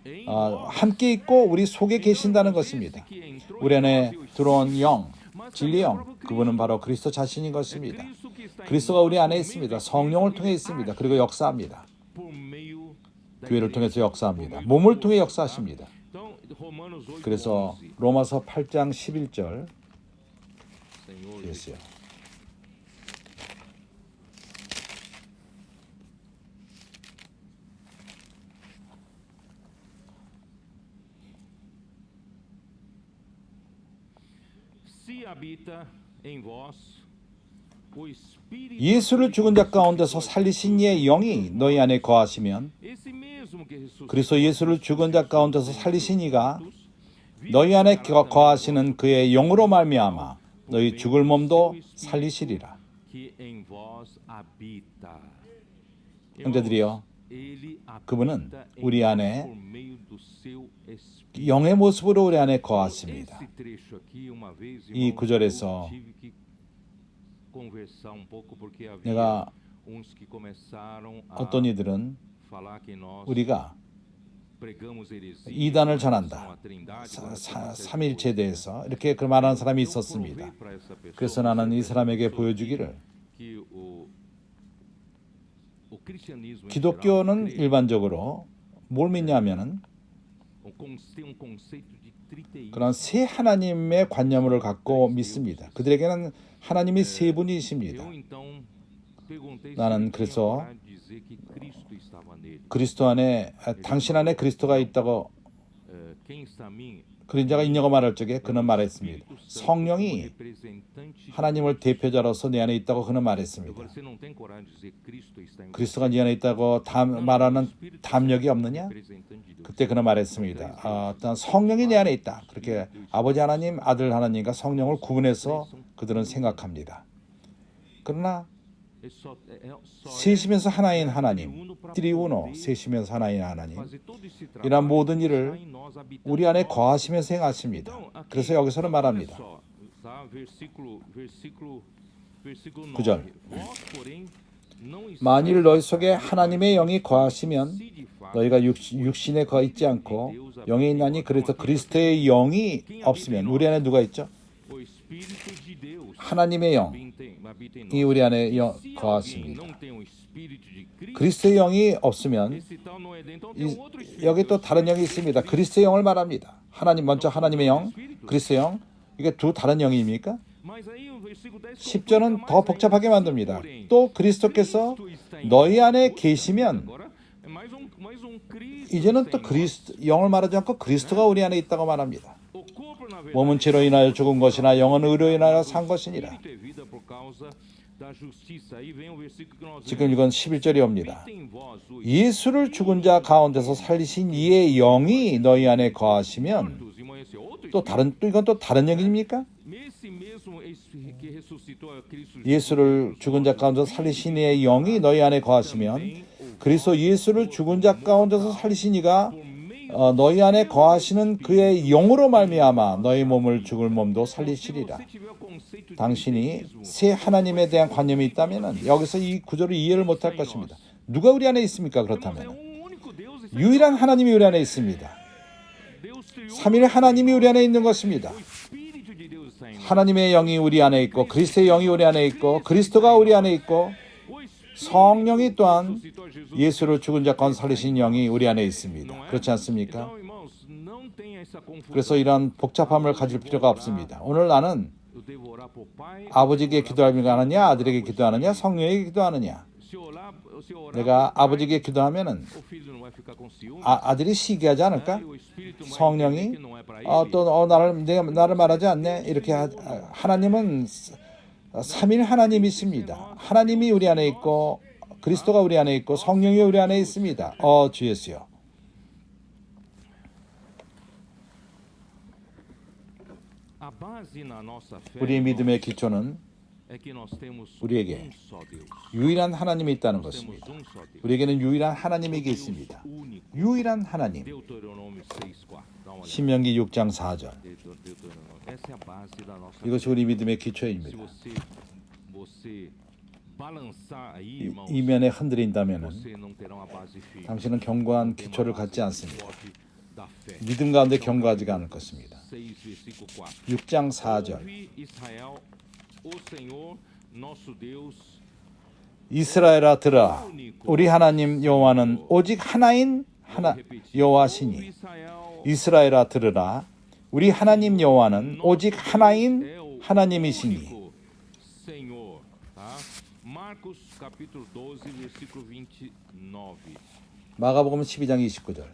em vós. 함께 있고 우리 속에 계신다는 것입니다. Que entrou 우리 em 안에 vós e o 들어온 영, 진리의 영, 그분은 바로 그리스도 자신인 것입니다. Cristo que está em 그리스도가 우리 vós, 안에 por meio 있습니다. do 성령을 Espírito, 통해 ele 있습니다. age 그리고 역사합니다. por meio da 교회를 igreja. 통해서 역사합니다. 몸을 통해 역사하십니다. Então, Romanos 8, 그래서 11. 로마서 8장 11절 Senhor, 됐어요. se habita em vós o Espírito 예수를 죽은 자 가운데서 살리신 이의 영이 너희 안에 거하시면 esse mesmo que ressuscitou 그리스도 예수를 죽은 자 가운데서 살리신 이가 너희 안에 거하시는 그의 영으로 말미암아 너희 죽을 몸도 살리시리라. que em vós habita. 형제들이여, Ele 그분은 habita em 우리 vós 안에 por meio do seu Espírito. 영의 모습으로 우리 안에 거하십니다. Esse trecho aqui, uma vez, 이 irmãos, 구절에서 eu tive que conversar um pouco porque havia 내가 uns que começaram a 어떤 이들은 falar que nós 우리가 pregamos heresia 이단을 em relação 전한다. à Trindade, quando 삼일체에 대해서 이렇게 그 말하는 사람이 있었습니다. 그래서 나는 이 사람에게 보여주기를 que o cristianismo em 기독교는 geral 일반적으로 뭘 믿냐면은 tem um conceito de triteísmo. 그런 세 하나님의 관념을 갖고 믿습니다. 그들에게는 하나님이 세 분이십니다. Eu então perguntei se 나는 ele tinha 그래서 coragem de dizer que Cristo estava nele. 그리스도 안에 당신 안에 그리스도가 있다고 Quem está em mim? 그런 자가 있냐고 말할 적에 그는 말했습니다. 성령이 representante. 하나님을 대표자로서 내 안에 있다고 그는 말했습니다. Agora você não tem coragem de dizer Cristo está em você. 그리스도가 네 안에 있다고 말하는 담력이 없느냐? Representante de Deus. 그때 그는 말했습니다. 어떤 성령이 내 안에 있다. 그렇게 아버지 하나님, 아들 하나님과 성령을 구분해서 그들은 생각합니다. 그러나 셋이면서 하나인 하나님, 트리우노, 셋이면서 하나인 하나님, 이러한 모든 일을 우리 안에 거하시면서 행하십니다. 그래서 여기서는 말합니다. 9절. 만일 너희 속에 하나님의 영이 거하시면 너희가 육신에 거하 있지 않고 영에 있나니 그래서 그리스도의 영이 없으면 우리 안에 누가 있죠? 하나님의 영이 우리 안에 거하십니다. 그리스도의 영이 없으면 여기 또 다른 영이 있습니다. 그리스도의 영을 말합니다. 먼저 하나님의 영, 그리스도의 영. 이게 두 다른 영입니까? 10절은 더 복잡하게 만듭니다. 또 그리스도께서 너희 안에 계시면 이제는 또 영을 말하지 않고 그리스도가 우리 안에 있다고 말합니다. 몸은 죄로 인하여 죽은 것이나 영은 의로 인하여 산 것이니라. 지금 이건 11절이 옵니다. 예수를 죽은 자 가운데서 살리신 이의 영이 너희 안에 거하시면 또 이건 또 다른 영입니까? 예수를 죽은 자 가운데서 살리신 이의 영이 너희 안에 거하시면 그리스도 예수를 죽은 자 가운데서 살리신 이가 너희 안에 거하시는 그의 영으로 말미암아 너희 몸을 죽을 몸도 살리시리라. 당신이 새 하나님에 대한 관념이 있다면 여기서 이 구절을 이해를 못할 것입니다. 누가 우리 안에 있습니까? 그렇다면 유일한 하나님이 우리 안에 있습니다. 삼일 하나님이 우리 안에 있는 것입니다. 하나님의 영이 우리 안에 있고 그리스도의 영이 우리 안에 있고 그리스도가 우리 안에 있고 성령이 또한 예수를 죽은 자 가운데 살리신 영이 우리 안에 있습니다. 그렇지 않습니까? 그래서 이런 복잡함을 가질 필요가 없습니다. 오늘 나는 아버지에게 기도하느냐 아들에게 기도하느냐 성령에게 기도하느냐. 내가 아버지에게 기도하면은 아들이 시기하지 않을까? 성령이 또 나를 말하지 않네. 이렇게 하나님은 삼일 하나님이십니다. 하나님이 우리 안에 있고 그리스도가 우리 안에 있고 성령이 우리 안에 있습니다. 주 예수여. 우리의 믿음의 기초는 우리에게 유일한 하나님이 있다는 것입니다. 우리에게는 유일한 하나님이 계십니다. 유일한 하나님. 신명기 6장 4절. 이것이 우리 믿음의 기초입니다. 이면에 흔들린다면 당신은 견고한 기초를 갖지 않습니다. 믿음 가운데 견고하지가 않을 것입니다. 6장 4절. 이스라엘아 들으라. 우리 하나님 여호와는 오직 하나인 여호와시니. 이스라엘아 들으라. 우리 하나님 여호와는 오직 하나인 하나님이시니. 마가복음 12장 29절.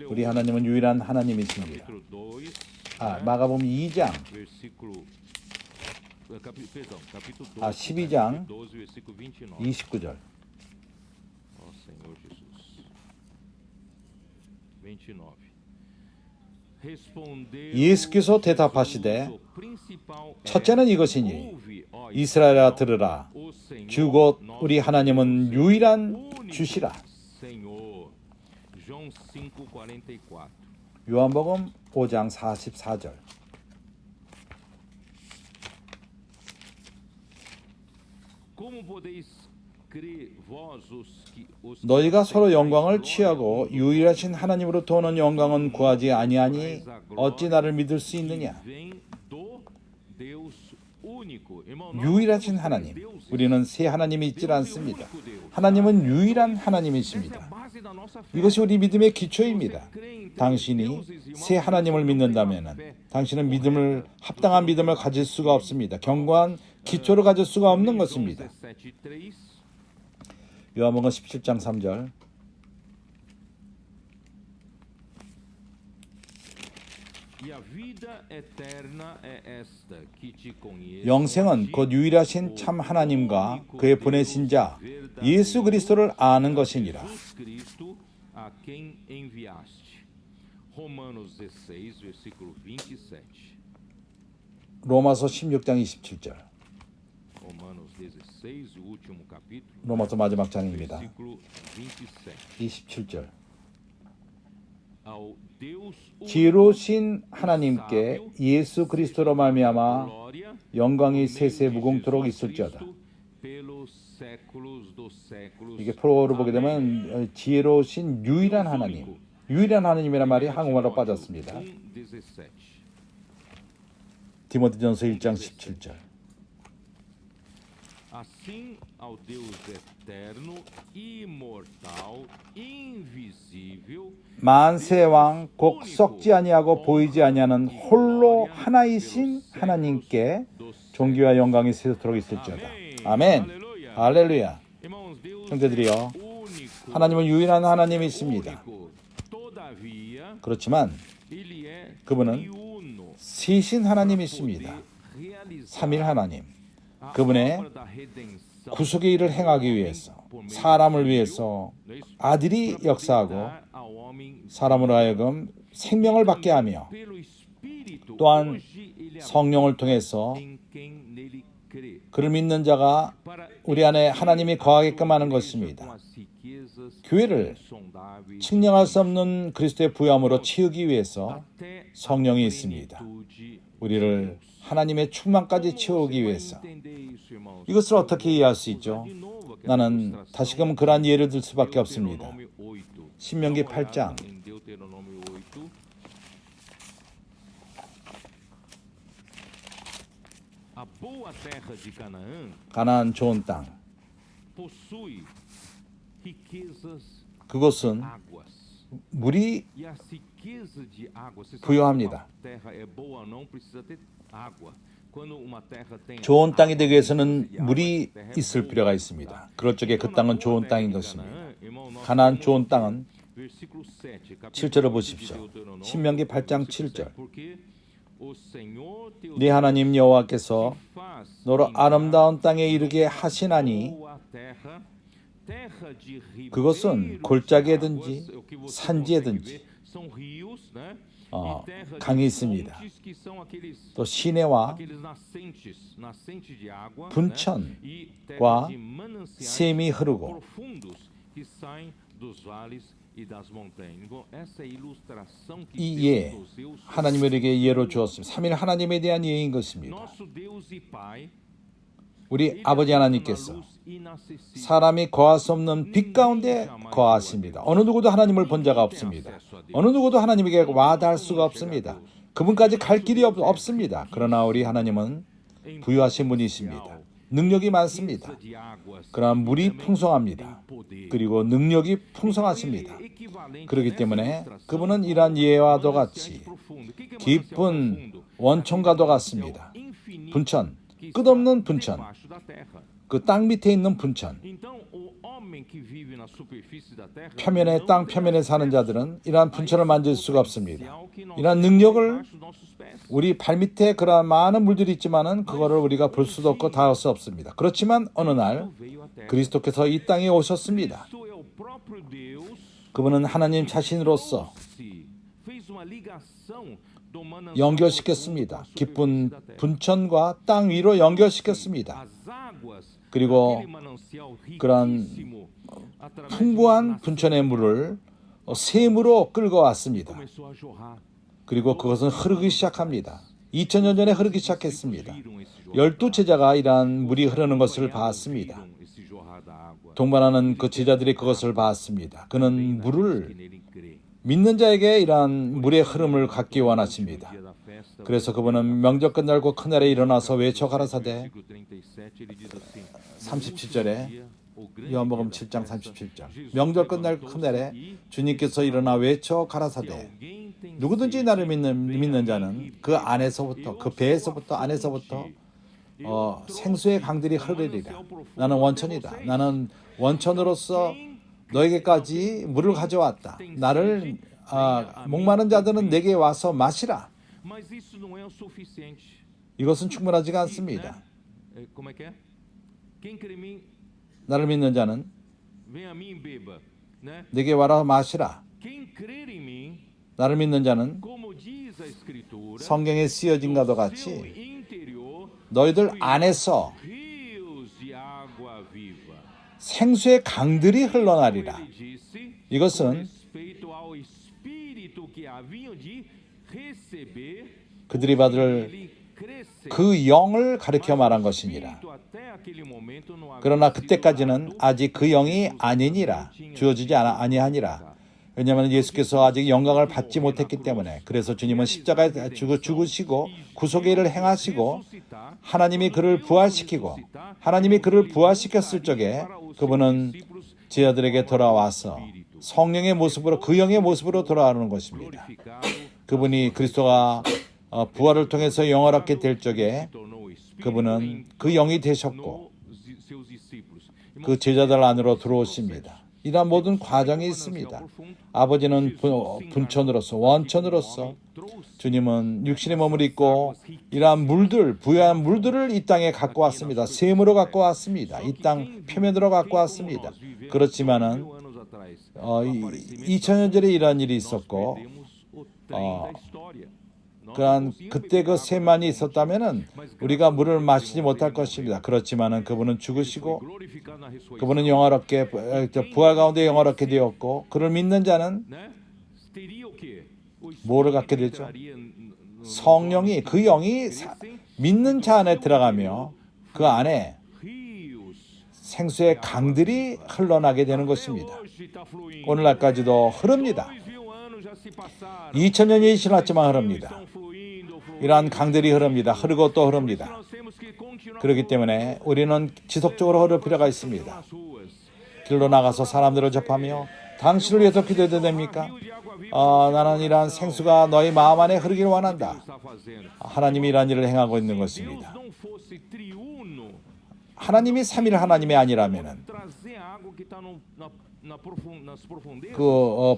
우리 하나님은 유일한 하나님이십니다. 마가복음 2장 12장 29절. 예수께서 대답하시되 첫째는 이것이니 이스라엘아 들으라. 주 곧 우리 하나님은 유일한 주시라. 요한복음 5장 44절. 너희가 서로 영광을 취하고 유일하신 하나님으로부터 오는 영광은 구하지 아니하니 어찌 나를 믿을 수 있느냐. 유일하신 하나님. 우리는 새 하나님이 있지 않습니다. 하나님은 유일한 하나님이십니다. 이것이 우리 믿음의 기초입니다. 당신이 새 하나님을 믿는다면 당신은 합당한 믿음을 가질 수가 없습니다. 견고한 기초를 가질 수가 없는 것입니다. 요한복음 17장 3절. 영생은 곧 유일하신 참 하나님과 그의 보내신 자 예수 그리스도를 아는 것이니라. 로마서 16장 27절. 로마서 마지막 장입니다. 27절. 지혜로우신 하나님께 예수 그리스도로 말미암아 영광이 세세 무궁토록 있을지어다. 이게 포로로 보게 되면 지혜로우신 유일한 하나님, 유일한 하나님이란 말이 한국말로 빠졌습니다. 디모데전서 1장 17절. Assim ao Deus eterno, imortal, invisível, 만세왕 곧 썩지 아니하고 보이지 아니하는 홀로 하나이신 하나님께 존귀와 영광이 세세토록 있을지어다. 아멘. 할렐루야. 형제들이여, 하나님은 유일한 하나님이십니다. 그렇지만 그분은 세신 하나님이십니다. 삼일 하나님. 그분의 구속의 일을 행하기 위해서, 사람을 위해서 아들이 역사하고 사람으로 하여금 생명을 받게 하며 또한 성령을 통해서 그를 믿는 자가 우리 안에 하나님이 거하게끔 하는 것입니다. 교회를 측량할 수 없는 그리스도의 부여함으로 채우기 위해서 성령이 있습니다. 우리를 하나님의 충만까지 채우기 위해서. 이것을 어떻게 이해할 수 있죠? 나는 다시금 그러한 예를 들 수밖에 없습니다. 신명기 8장 가나안 좋은 땅. 그것은 물이 부여합니다. 좋은 땅이 되기 위해서는 물이 있을 필요가 있습니다. 그럴 적에 그 땅은 좋은 땅인 것입니다. 가나안 좋은 땅은 7절을 보십시오. 신명기 8장 7절. 네 하나님 여호와께서 너로 아름다운 땅에 이르게 하시나니 그것은 골짜기에든지 산지에든지 강이 있습니다. 또 시내와 분천과 샘이 흐르고 이 예, 하나님에게 예로 주었습니다. 3일 하나님에 대한 예인 것입니다. 우리 아버지 하나님께서 사람이 거할 수 없는 빛 가운데 거하십니다. 어느 누구도 하나님을 본 자가 없습니다. 어느 누구도 하나님에게 와닿을 수가 없습니다. 그분까지 갈 길이 없습니다. 그러나 우리 하나님은 부유하신 분이십니다. 능력이 많습니다. 그러나 물이 풍성합니다. 그리고 능력이 풍성하십니다. 그렇기 때문에 그분은 이러한 예와도 같이 깊은 원천과도 같습니다. 분천, 끝없는 분천, 그 땅 밑에 있는 분천. 표면에 땅 표면에 사는 자들은 이러한 분천을 만질 수가 없습니다. 이러한 능력을 우리 발밑에 그러한 많은 물들이 있지만은 그거를 우리가 볼 수도 없고 닿을 수 없습니다. 그렇지만 어느 날 그리스도께서 이 땅에 오셨습니다. 그분은 하나님 자신으로서 연결시켰습니다. 깊은 분천과 땅 위로 연결시켰습니다. 그리고 그런 풍부한 분천의 물을 샘으로 끌고 왔습니다. 그리고 그것은 흐르기 시작합니다. 2000년 전에 흐르기 시작했습니다. 12제자가 이러한 물이 흐르는 것을 봤습니다. 동반하는 그 제자들이 그것을 봤습니다. 그는 물을 믿는 자에게 이러한 물의 흐름을 갖기 원하십니다. 그래서 그분은 명절 끝날고 그날에 일어나서 외쳐 가라사대 37절에 요한복음 7장 37절 명절 끝날 그날에 주님께서 일어나 외쳐 가라사대 누구든지 나를 믿는 자는 그 안에서부터 그 배에서부터 안에서부터 생수의 강들이 흐르리라. 나는 원천이다. 나는 원천으로서 너에게까지 물을 가져왔다. 나를 목마른 자들은 내게 와서 마시라. 이것은 충분하지가 않습니다. 나를 믿는 자는 내게 와라 마시라. 나를 믿는 자는 성경에 쓰여진 것과 같이 너희들 안에서 생수의 강들이 흘러나리라. 이것은 그들이 받을 그 영을 가리켜 말한 것이니라. 그러나 그때까지는 아직 그 영이 아니니라. 주어지지 아니하니라. 왜냐하면 예수께서 아직 영광을 받지 못했기 때문에. 그래서 주님은 십자가에 죽으시고 구속의 일을 행하시고 하나님이 그를 부활시키고 하나님이 그를 부활시켰을 적에 그분은 제자들에게 돌아와서 성령의 모습으로 그 영의 모습으로 돌아오는 것입니다. 그분이 그리스도가 부활을 통해서 영을 얻게 될 적에 그분은 그 영이 되셨고 그 제자들 안으로 들어오십니다. 이러한 모든 과정이 있습니다. 아버지는 분천으로서 원천으로서 주님은 육신의 몸을 입고 이러한 물들, 부유한 물들을 이 땅에 갖고 왔습니다. 샘으로 갖고 왔습니다. 이 땅 표면으로 갖고 왔습니다. 그렇지만은 2000년 전에 이러한 일이 있었고 그러한 그때 그 샘만이 있었다면은 우리가 물을 마시지 못할 것입니다. 그렇지만은 그분은 죽으시고 그분은 영화롭게 부활 가운데 영화롭게 되었고 그를 믿는 자는 뭐를 갖게 되죠? 성령이 그 영이 믿는 자 안에 들어가며 그 안에 생수의 강들이 흘러나게 되는 것입니다. 오늘날까지도 흐릅니다. 2000년이 지났지만 흐릅니다. 이러한 강들이 흐릅니다. 흐르고 또 흐릅니다. 그렇기 때문에 우리는 지속적으로 흐를 필요가 있습니다. 길로 나가서 사람들을 접하며 당신을 위해서 기도해도 됩니까? 나는 이러한 생수가 너희 마음 안에 흐르기를 원한다. 하나님이 이러한 일을 행하고 있는 것입니다. 하나님이 삼위일 하나님이 아니라면은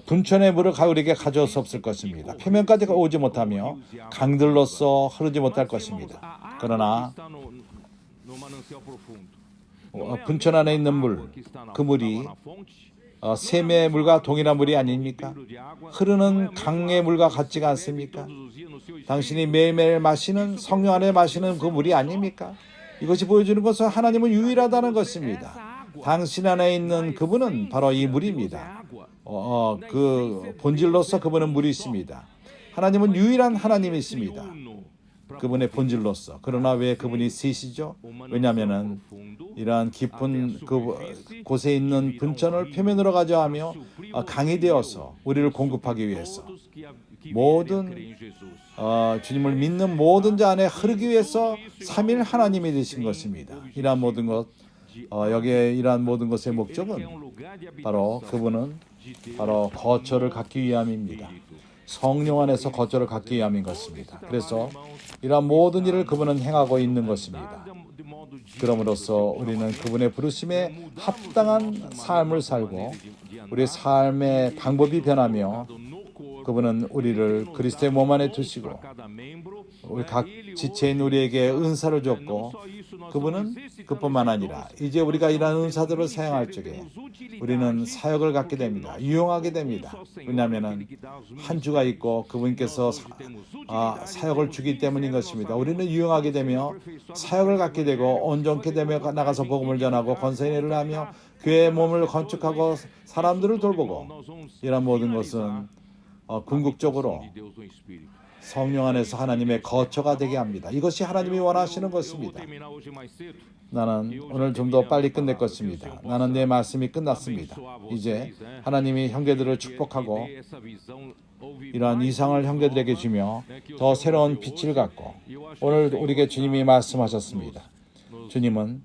분천의 물을 우리에게 가져올 수 없을 것입니다. 표면까지 오지 못하며 강들로서 흐르지 못할 것입니다. 그러나 분천 안에 있는 물, 그 물이 샘의 물과 동일한 물이 아닙니까? 흐르는 강의 물과 같지가 않습니까? 당신이 매일매일 마시는 성령 안에 마시는 그 물이 아닙니까? 이것이 보여주는 것은 하나님은 유일하다는 것입니다. 당신 안에 있는 그분은 바로 이 물입니다. 그 본질로서 그분은 물이십니다. 하나님은 유일한 하나님이십니다. 그분의 본질로서. 그러나 왜 그분이 셋이죠? 왜냐하면은 이러한 깊은 곳에 있는 분천을 표면으로 가져가며 강이 되어서 우리를 공급하기 위해서 모든 주님을 믿는 모든 자 안에 흐르기 위해서 삼일 하나님이 되신 것입니다. 이러한 모든 것 여기에 이러한 모든 것의 목적은 바로 그분은 바로 거처를 갖기 위함입니다. 성령 안에서 거처를 갖기 위함인 것입니다. 그래서 이러한 모든 일을 그분은 행하고 있는 것입니다. 그럼으로써 우리는 그분의 부르심에 합당한 삶을 살고 우리의 삶의 방법이 변하며 그분은 우리를 그리스도의 몸 안에 두시고 우리 각 지체인 우리에게 은사를 줬고 그분은 그뿐만 아니라 이제 우리가 이러한 은사들을 사용할 적에 우리는 사역을 갖게 됩니다. 유용하게 됩니다. 왜냐하면 한 주가 있고 그분께서 사역을 주기 때문인 것입니다. 우리는 유용하게 되며 사역을 갖게 되고 온전케 되며 나가서 복음을 전하고 권세의 일을 하며 교회의 몸을 건축하고 사람들을 돌보고 이런 모든 것은 궁극적으로 성령 안에서 하나님의 거처가 되게 합니다. 이것이 하나님이 원하시는 것입니다. 나는 오늘 좀 더 빨리 끝낼 것입니다. 나는 내 말씀이 끝났습니다. 이제 하나님이 형제들을 축복하고 이러한 이상을 형제들에게 주며 더 새로운 빛을 갖고 오늘 우리에게 주님이 말씀하셨습니다. 주님은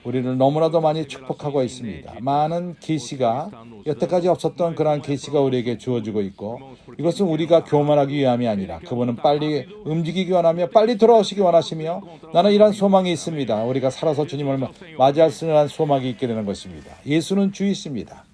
우리를 너무나도 많이 축복하고 있습니다. 많은 계시가 여태까지 없었던 그러한 계시가 우리에게 주어지고 있고 이것은 우리가 교만하기 위함이 아니라 그분은 빨리 움직이기 원하며 빨리 돌아오시기 원하시며 나는 이러한 소망이 있습니다. 우리가 살아서 주님을 맞이할 수 있는 소망이 있게 되는 것입니다. 예수는 주이십니다.